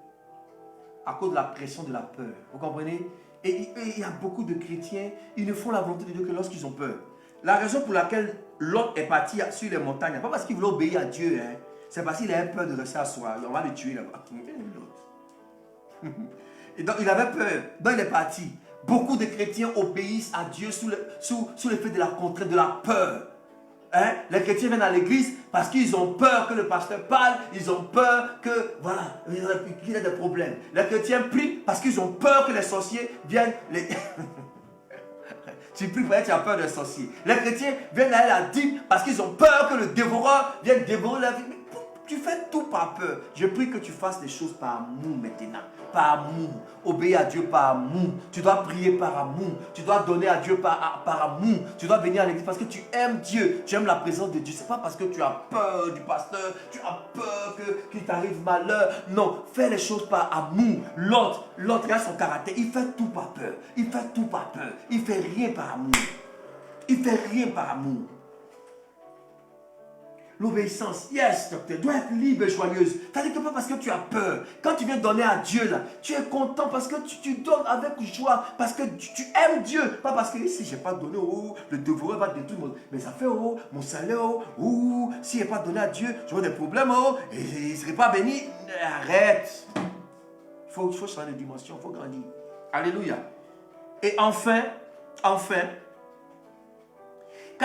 Speaker 1: à cause de la pression de la peur. Vous comprenez? Et il y a beaucoup de chrétiens, ils ne font la volonté de Dieu que lorsqu'ils ont peur. La raison pour laquelle Lot est parti sur les montagnes, pas parce qu'il voulait obéir à Dieu, hein, c'est parce qu'il avait peur de rester à soi. On va le tuer là-bas. Et donc il avait peur. Donc il est parti. Beaucoup de chrétiens obéissent à Dieu sous l'effet de la contrainte, de la peur. Hein? Les chrétiens viennent à l'église parce qu'ils ont peur que le pasteur parle, ils ont peur que, voilà, qu'il y ait des problèmes. Les chrétiens prient parce qu'ils ont peur que les sorciers viennent les... Tu pries parce que tu as peur des sorciers. Les chrétiens viennent à la dîme parce qu'ils ont peur que le dévoreur vienne dévorer la vie. Mais tu fais tout par peur. Je prie que tu fasses les choses par amour maintenant. Par amour. Obéir à Dieu par amour. Tu dois prier par amour. Tu dois donner à Dieu par amour. Tu dois venir à l'église parce que tu aimes Dieu. Tu aimes la présence de Dieu. Ce n'est pas parce que tu as peur du pasteur. Tu as peur qu'il t'arrive malheur. Non, fais les choses par amour. L'autre a son caractère. Il fait tout par peur. Il fait tout par peur. Il ne fait rien par amour. Il ne fait rien par amour. L'obéissance, yes, docteur, doit être libre et joyeuse. C'est-à-dire que pas parce que tu as peur. Quand tu viens donner à Dieu, là, tu es content parce que tu donnes avec joie, parce que tu aimes Dieu. Pas parce que si je n'ai pas donné, le dévoreur va détruire mes affaires, mon salaire, si je n'ai pas donné à Dieu, j'aurai des problèmes, et il ne serait pas béni. Arrête. Il faut changer de dimension, il faut grandir. Alléluia. Et enfin, quand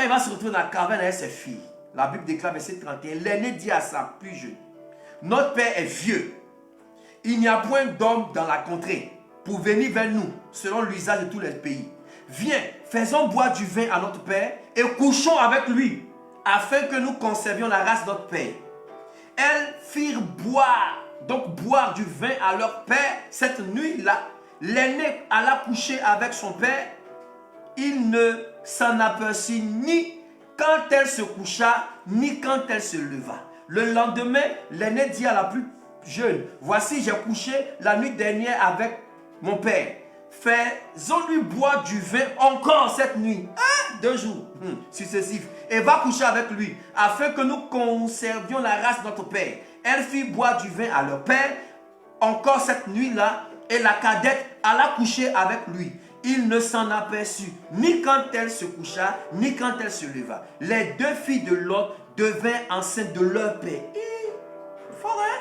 Speaker 1: il va se retrouver dans la caverne avec ses filles, la Bible déclare, verset 31, l'aîné dit à sa plus jeune, notre père est vieux. Il n'y a point d'homme dans la contrée pour venir vers nous, selon l'usage de tous les pays. Viens, faisons boire du vin à notre père et couchons avec lui, afin que nous conservions la race de notre père. Elles firent boire du vin à leur père cette nuit-là. L'aîné alla coucher avec son père. Il ne s'en aperçut ni quand elle se coucha, ni quand elle se leva. Le lendemain, l'aîné dit à la plus jeune, voici, j'ai couché la nuit dernière avec mon père. Faisons-lui boire du vin encore cette nuit. 2 jours successifs. Et va coucher avec lui, afin que nous conservions la race de notre père. Elle fit boire du vin à leur père encore cette nuit-là, et la cadette alla coucher avec lui. Il ne s'en aperçut ni quand elle se coucha, ni quand elle se leva. Les 2 filles de Lot devinrent enceintes de leur père. Fort, hein?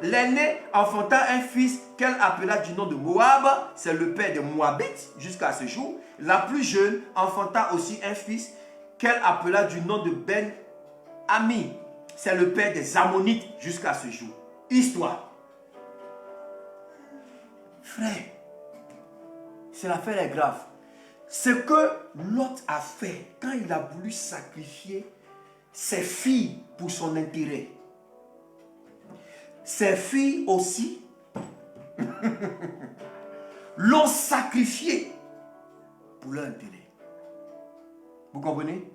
Speaker 1: L'aînée enfanta un fils qu'elle appela du nom de Moab. C'est le père des Moabites jusqu'à ce jour. La plus jeune enfanta aussi un fils qu'elle appela du nom de Ben-Ami. C'est le père des Ammonites jusqu'à ce jour. Histoire. Frère, c'est l'affaire est grave. Ce que Lot a fait quand il a voulu sacrifier ses filles pour son intérêt. Ses filles aussi l'ont sacrifié pour leur intérêt. Vous comprenez?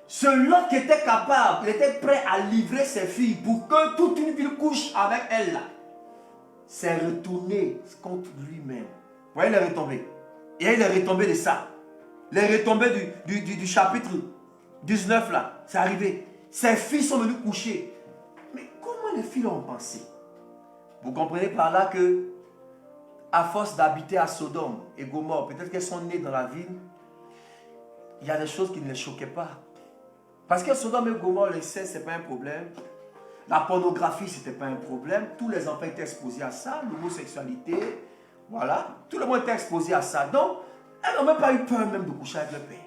Speaker 1: Ce Lot qui était capable, il était prêt à livrer ses filles pour que toute une ville couche avec elle là. s'est retourné contre lui-même. Vous voyez les retombées? Et il est retombé de ça. Les retombées du chapitre 19 là, c'est arrivé. Ses filles sont venues coucher. Mais comment les filles ont pensé? Vous comprenez par là que, à force d'habiter à Sodome et Gomorrhe, peut-être qu'elles sont nées dans la ville, il y a des choses qui ne les choquaient pas. Parce que Sodome et Gomorrhe, l'inceste, ce n'est pas un problème. La pornographie, ce n'était pas un problème. Tous les enfants étaient exposés à ça. L'homosexualité, voilà. Tout le monde était exposé à ça. Donc, elles n'ont même pas eu peur même de coucher avec leur père.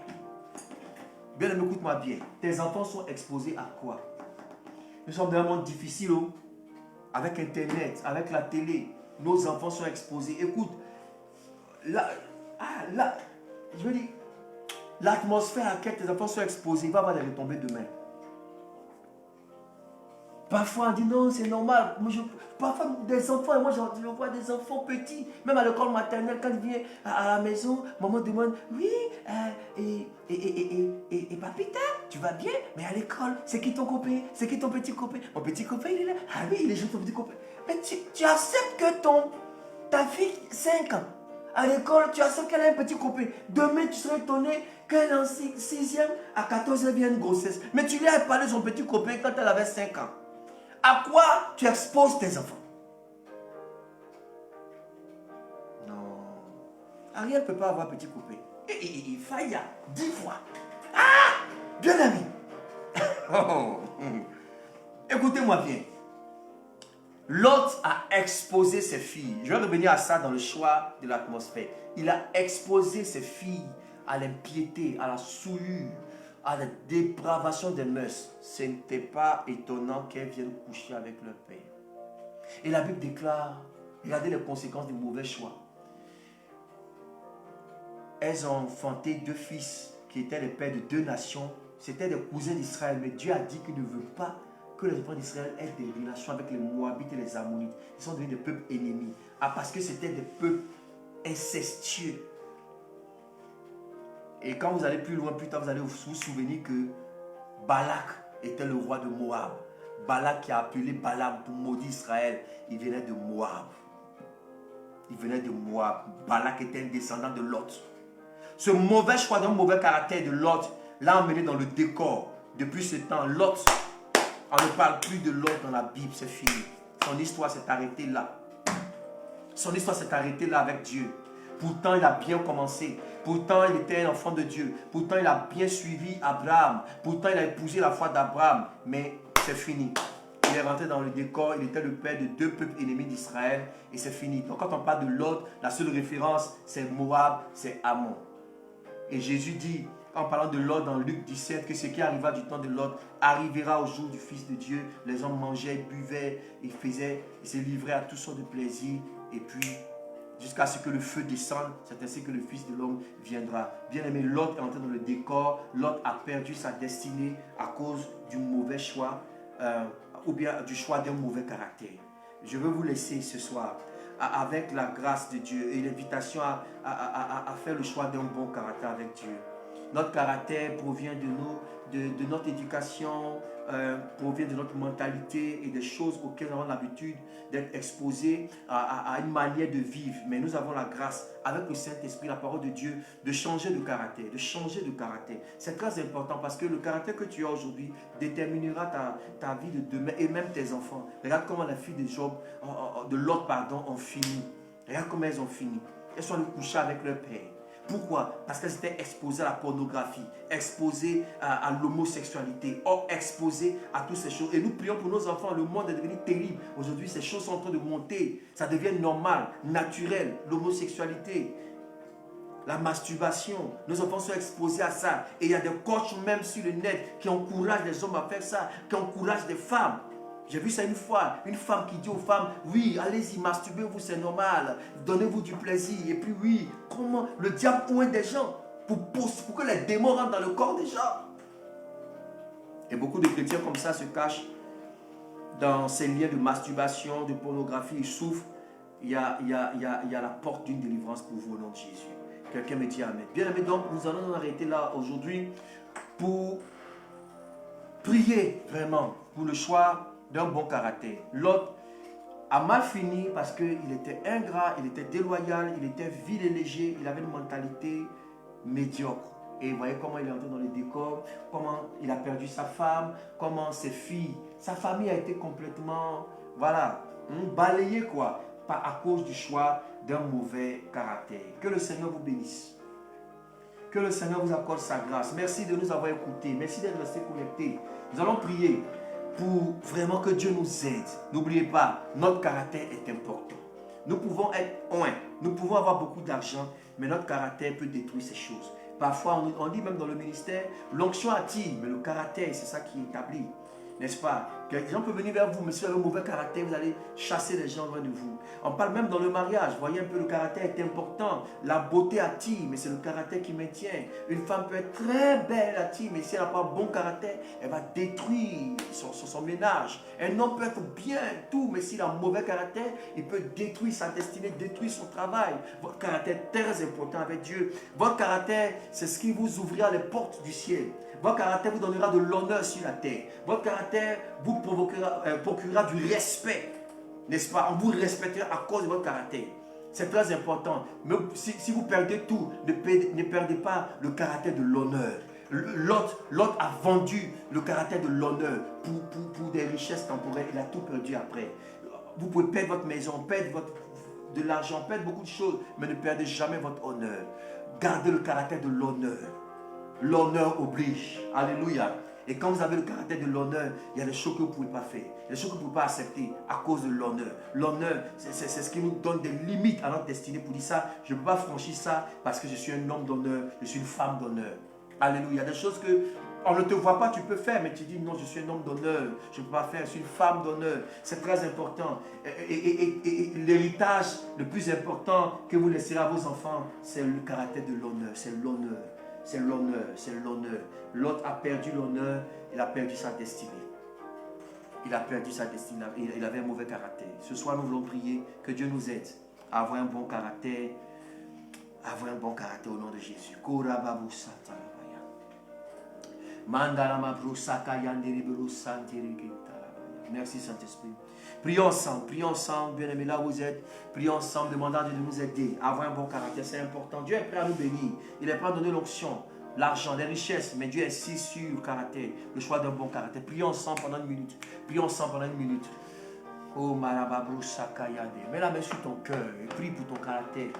Speaker 1: Bien, écoute-moi bien. Tes enfants sont exposés à quoi? Nous sommes dans un monde difficile, oh. Avec Internet, avec la télé. Nos enfants sont exposés. Écoute, là, je veux dire, l'atmosphère à laquelle tes enfants sont exposés, il va y avoir des retombées demain. Parfois, on dit non, c'est normal. Parfois, des enfants, moi, je vois des enfants petits, même à l'école maternelle, quand ils viennent à la maison, maman demande, oui, et papita, tu vas bien? Mais à l'école, c'est qui ton copain? C'est qui ton petit copain? Mon petit copain, il est là. Ah oui, il est juste ton petit copain. Mais tu acceptes que ta fille, 5 ans, à l'école, tu acceptes qu'elle a un petit copain. Demain, tu serais étonné qu'elle est en 6e, à 14, elle vient une grossesse. Mais tu lui as parlé de son petit copain quand elle avait 5 ans. À quoi tu exposes tes enfants? Non. Ariel ne peut pas avoir petit copain. Il faille 10 fois. Ah! Bien ami. Écoutez-moi bien. Lot a exposé ses filles. Je vais revenir à ça dans le choix de l'atmosphère. Il a exposé ses filles à l'impiété, à la souillure, à la dépravation des mœurs. Ce n'était pas étonnant qu'elles viennent coucher avec leur père. Et la Bible déclare, regardez les conséquences du mauvais choix. Elles ont enfanté 2 fils qui étaient les pères de 2 nations. C'était des cousins d'Israël, mais Dieu a dit qu'il ne veut pas que les enfants d'Israël aient des relations avec les Moabites et les Ammonites. Ils sont devenus des peuples ennemis. Ah, parce que c'était des peuples incestueux. Et quand vous allez plus loin, plus tard, vous allez vous souvenir que Balak était le roi de Moab. Balak qui a appelé Balaam pour maudire Israël, il venait de Moab. Il venait de Moab. Balak était un descendant de Lot. Ce mauvais choix d'un mauvais caractère de Lot l'a emmené dans le décor. Depuis ce temps, Lot, on ne parle plus de Lot dans la Bible, c'est fini. Son histoire s'est arrêtée là. Son histoire s'est arrêtée là avec Dieu. Pourtant, il a bien commencé. Pourtant, il était un enfant de Dieu. Pourtant, il a bien suivi Abraham. Pourtant, il a épousé la foi d'Abraham. Mais c'est fini. Il est rentré dans le décor. Il était le père de 2 peuples ennemis d'Israël. Et c'est fini. Donc, quand on parle de Lot, la seule référence, c'est Moab, c'est Ammon. Et Jésus dit, en parlant de Lot dans Luc 17, que ce qui arriva du temps de Lot arrivera au jour du Fils de Dieu. Les hommes mangeaient, buvaient, ils se livraient à toutes sortes de plaisirs. Et puis, jusqu'à ce que le feu descende, c'est ainsi que le Fils de l'homme viendra. Bien aimé, Lot est entré dans le décor. Lot a perdu sa destinée à cause du mauvais choix ou bien du choix d'un mauvais caractère. Je veux vous laisser ce soir avec la grâce de Dieu et l'invitation à faire le choix d'un bon caractère avec Dieu. Notre caractère provient de notre éducation, provient de notre mentalité et des choses auxquelles nous avons l'habitude d'être exposés à une manière de vivre. Mais nous avons la grâce, avec le Saint-Esprit, la parole de Dieu, de changer de caractère, C'est très important parce que le caractère que tu as aujourd'hui déterminera ta vie de demain et même tes enfants. Regarde comment les filles de Lot, ont fini. Regarde comment elles ont fini. Elles sont allées coucher avec leur père. Pourquoi? Parce qu'elles étaient exposées à la pornographie, exposées à l'homosexualité, exposées à toutes ces choses. Et nous prions pour nos enfants. Le monde est devenu terrible. Aujourd'hui, ces choses sont en train de monter. Ça devient normal, naturel. L'homosexualité, la masturbation. Nos enfants sont exposés à ça. Et il y a des coachs même sur le net qui encouragent les hommes à faire ça, qui encouragent les femmes. J'ai vu ça une fois, une femme qui dit aux femmes, oui, allez-y, masturbez-vous, c'est normal, donnez-vous du plaisir. Et puis oui, comment le diable pointe des gens pour que les démons rentrent dans le corps des gens. Et beaucoup de chrétiens comme ça se cachent dans ces liens de masturbation, de pornographie, ils souffrent. Il y a la porte d'une délivrance pour vous au nom de Jésus. Quelqu'un me dit amen. Bien aimé, donc nous allons nous arrêter là aujourd'hui pour prier vraiment pour le choix d'un bon caractère. Lot a mal fini parce qu'il était ingrat, il était déloyal, il était vil et léger, il avait une mentalité médiocre. Et vous voyez comment il est entré dans le décor, comment il a perdu sa femme, comment ses filles, sa famille a été complètement, voilà, balayée quoi, à cause du choix d'un mauvais caractère. Que le Seigneur vous bénisse. Que le Seigneur vous accorde sa grâce. Merci de nous avoir écoutés. Merci d'être restés connectés. Nous allons prier pour vraiment que Dieu nous aide. N'oubliez pas, notre caractère est important. Nous pouvons être nous pouvons avoir beaucoup d'argent, mais notre caractère peut détruire ces choses. Parfois, on dit même dans le ministère, l'onction attire, mais le caractère, c'est ça qui établit. N'est-ce pas? Les gens peuvent venir vers vous, mais si vous avez un mauvais caractère, vous allez chasser les gens loin de vous. On parle même dans le mariage. Voyez un peu, le caractère est important. La beauté attire, mais c'est le caractère qui maintient. Une femme peut être très belle, attire, mais si elle n'a pas un bon caractère, elle va détruire son ménage. Un homme peut être bien, tout, mais s'il a un mauvais caractère, il peut détruire sa destinée, détruire son travail. Votre caractère est très important avec Dieu. Votre caractère, c'est ce qui vous ouvrira les portes du ciel. Votre caractère vous donnera de l'honneur sur la terre. Votre caractère vous procurera du respect. N'est-ce pas? On vous respectera à cause de votre caractère. C'est très important. Mais si vous perdez tout, ne perdez pas le caractère de l'honneur. L'autre a vendu le caractère de l'honneur pour des richesses temporaires. Il a tout perdu après. Vous pouvez perdre votre maison, perdre de l'argent, perdre beaucoup de choses, mais ne perdez jamais votre honneur. Gardez le caractère de l'honneur. L'honneur oblige. Alléluia. Et quand vous avez le caractère de l'honneur, il y a des choses que vous ne pouvez pas faire. Des choses que vous ne pouvez pas accepter à cause de l'honneur. L'honneur, c'est ce qui nous donne des limites à notre destinée pour dire ça. Je ne peux pas franchir ça parce que je suis un homme d'honneur. Je suis une femme d'honneur. Alléluia. Il y a des choses que on ne te voit pas, tu peux faire, mais tu dis non, je suis un homme d'honneur. Je ne peux pas faire, je suis une femme d'honneur. C'est très important. Et l'héritage le plus important que vous laisserez à vos enfants, c'est le caractère de l'honneur. C'est l'honneur. C'est l'honneur, c'est l'honneur. L'autre a perdu l'honneur, il a perdu sa destinée. Il a perdu sa destinée, il avait un mauvais caractère. Ce soir, nous voulons prier que Dieu nous aide à avoir un bon caractère, au nom de Jésus. Merci Saint-Esprit. Prions ensemble, bien-aimés, là où vous êtes. Prions ensemble, demandant à Dieu de nous aider à avoir un bon caractère. C'est important. Dieu est prêt à nous bénir. Il est prêt à donner l'onction, l'argent, les richesses. Mais Dieu insiste sur le caractère, le choix d'un bon caractère. Prions ensemble pendant une minute. Prions ensemble pendant une minute. Oh Marababou Sakayade. Mets la main sur ton cœur et prie pour ton caractère.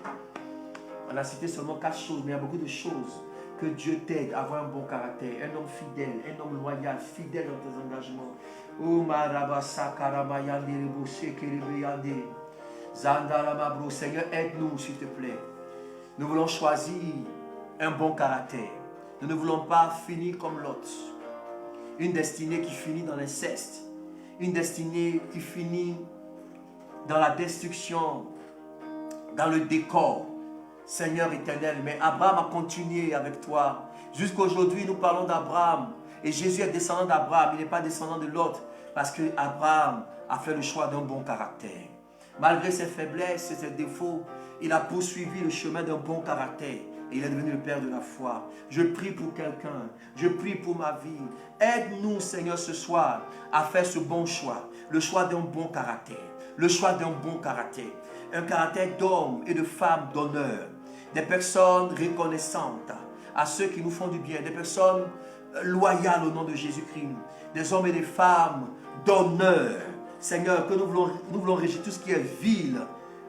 Speaker 1: On a cité seulement 4 choses, mais il y a beaucoup de choses. Que Dieu t'aide à avoir un bon caractère, un homme fidèle, un homme loyal, fidèle dans tes engagements. Seigneur, aide-nous s'il te plaît. Nous voulons choisir un bon caractère. Nous ne voulons pas finir comme l'autre. Une destinée qui finit dans l'inceste. Une destinée qui finit dans la destruction, dans le décor. Seigneur éternel, mais Abraham a continué avec toi. Jusqu'aujourd'hui, nous parlons d'Abraham. Et Jésus est descendant d'Abraham, il n'est pas descendant de l'autre. Parce que Abraham a fait le choix d'un bon caractère. Malgré ses faiblesses et ses défauts, il a poursuivi le chemin d'un bon caractère. Et il est devenu le père de la foi. Je prie pour quelqu'un. Je prie pour ma vie. Aide-nous, Seigneur, ce soir à faire ce bon choix. Le choix d'un bon caractère. Le choix d'un bon caractère. Un caractère d'homme et de femme d'honneur. Des personnes reconnaissantes à ceux qui nous font du bien. Des personnes loyales au nom de Jésus-Christ. Des hommes et des femmes d'honneur. Seigneur, que nous voulons régir tout ce qui est vil.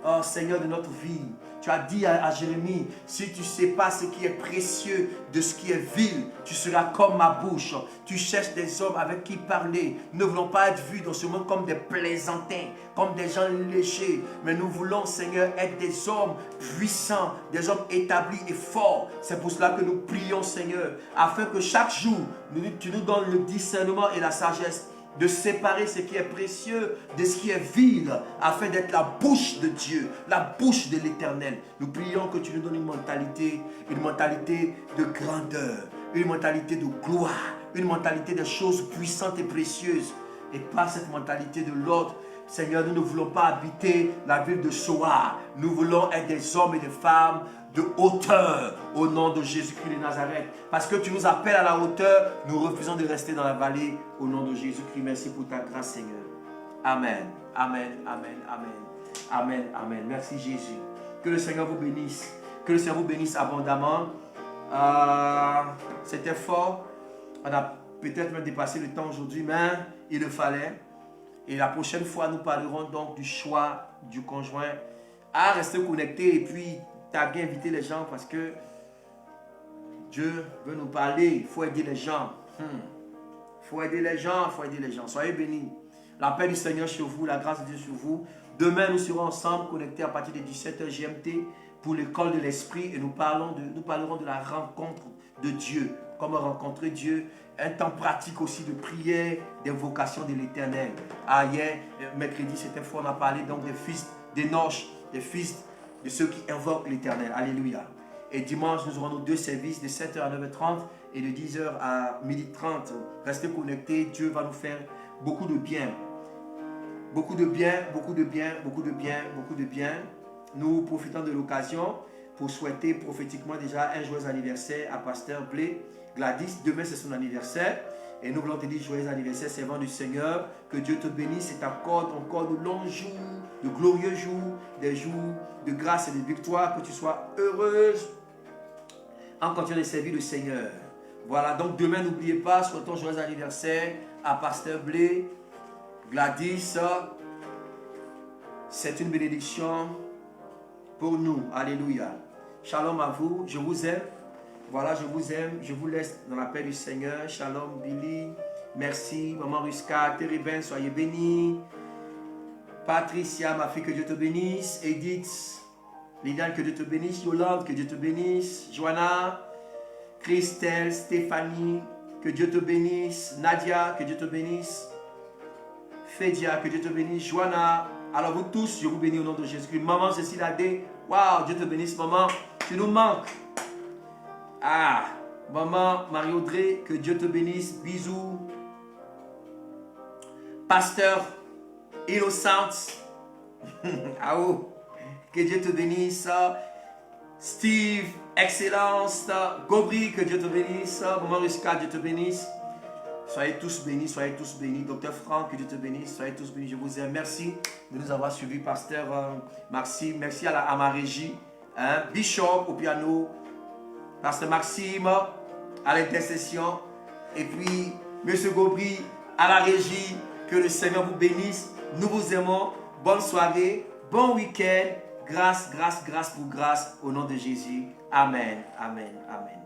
Speaker 1: Oh Seigneur de notre vie. Tu as dit à Jérémie, si tu ne sais pas ce qui est précieux de ce qui est vil, tu seras comme ma bouche. Tu cherches des hommes avec qui parler. Nous ne voulons pas être vus dans ce monde comme des plaisantins, comme des gens légers. Mais nous voulons, Seigneur, être des hommes puissants, des hommes établis et forts. C'est pour cela que nous prions, Seigneur, afin que chaque jour, tu nous donnes le discernement et la sagesse de séparer ce qui est précieux de ce qui est vil, afin d'être la bouche de Dieu, la bouche de l'Éternel. Nous prions que tu nous donnes une mentalité de grandeur, une mentalité de gloire, une mentalité de choses puissantes et précieuses, et pas cette mentalité de l'autre. Seigneur, nous ne voulons pas habiter la ville de Soar. Nous voulons être des hommes et des femmes de hauteur au nom de Jésus-Christ de Nazareth. Parce que tu nous appelles à la hauteur, nous refusons de rester dans la vallée au nom de Jésus-Christ. Merci pour ta grâce, Seigneur. Amen. Amen. Amen. Amen. Amen. Amen. Merci Jésus. Que le Seigneur vous bénisse. Que le Seigneur vous bénisse abondamment. C'était fort. On a peut-être même dépassé le temps aujourd'hui, mais il le fallait. Et la prochaine fois, nous parlerons donc du choix du conjoint. À rester connecté et puis t'as bien invité les gens parce que Dieu veut nous parler. Il faut aider les gens. Il faut aider les gens. Soyez bénis. La paix du Seigneur sur vous, la grâce de Dieu sur vous. Demain, nous serons ensemble connectés à partir de 17h GMT pour l'école de l'esprit et nous parlerons de la rencontre de Dieu. Comment rencontrer Dieu. Un temps pratique aussi de prière, d'invocation de l'éternel. Hier, mercredi, c'était fois, on a parlé donc des fils d'Enoch, des fils de ceux qui invoquent l'éternel. Alléluia. Et dimanche, nous aurons nos deux services de 7h à 9h30 et de 10h à 12h30. Restez connectés, Dieu va nous faire beaucoup de bien. Beaucoup de bien, beaucoup de bien, beaucoup de bien, beaucoup de bien. Nous profitons de l'occasion pour souhaiter prophétiquement déjà un joyeux anniversaire à Pasteur Blé Gladys. Demain, c'est son anniversaire. Et nous voulons te dire joyeux anniversaire, servant du Seigneur. Que Dieu te bénisse et t'accorde encore de longs jours, de glorieux jours, des jours de grâce et de victoire. Que tu sois heureuse en continuant de servir le Seigneur. Voilà, donc demain, n'oubliez pas, souhaitons joyeux anniversaire à Pasteur Blé Gladys. C'est une bénédiction pour nous. Alléluia. Shalom à vous. Je vous aime. Voilà, je vous aime. Je vous laisse dans la paix du Seigneur. Shalom, Billy. Merci. Maman Ruska, Térébin, soyez bénis. Patricia, ma fille, que Dieu te bénisse. Edith, Lidiane, que Dieu te bénisse. Yolande, que Dieu te bénisse. Joanna, Christelle, Stéphanie, que Dieu te bénisse. Nadia, que Dieu te bénisse. Fédia, que Dieu te bénisse. Joanna, alors vous tous, je vous bénis au nom de Jésus-Christ. Maman Cécile Adé, waouh, Dieu te bénisse, maman. Tu nous manques. Ah, maman Marie-Audrey, que Dieu te bénisse. Bisous. Pasteur Innocente. Ah oh, que Dieu te bénisse. Steve, Excellence. Gobri, que Dieu te bénisse. Maman Ruska, Dieu te bénisse. Soyez tous bénis, soyez tous bénis. Docteur Franck, que Dieu te bénisse. Soyez tous bénis, je vous aime. Merci de nous avoir suivis, Pasteur Maxime. Merci à ma régie. Bishop au piano. Pasteur Maxime à l'intercession. Et puis, Monsieur Gobri à la régie. Que le Seigneur vous bénisse. Nous vous aimons. Bonne soirée. Bon week-end. Grâce, grâce, grâce pour grâce. Au nom de Jésus. Amen. Amen. Amen.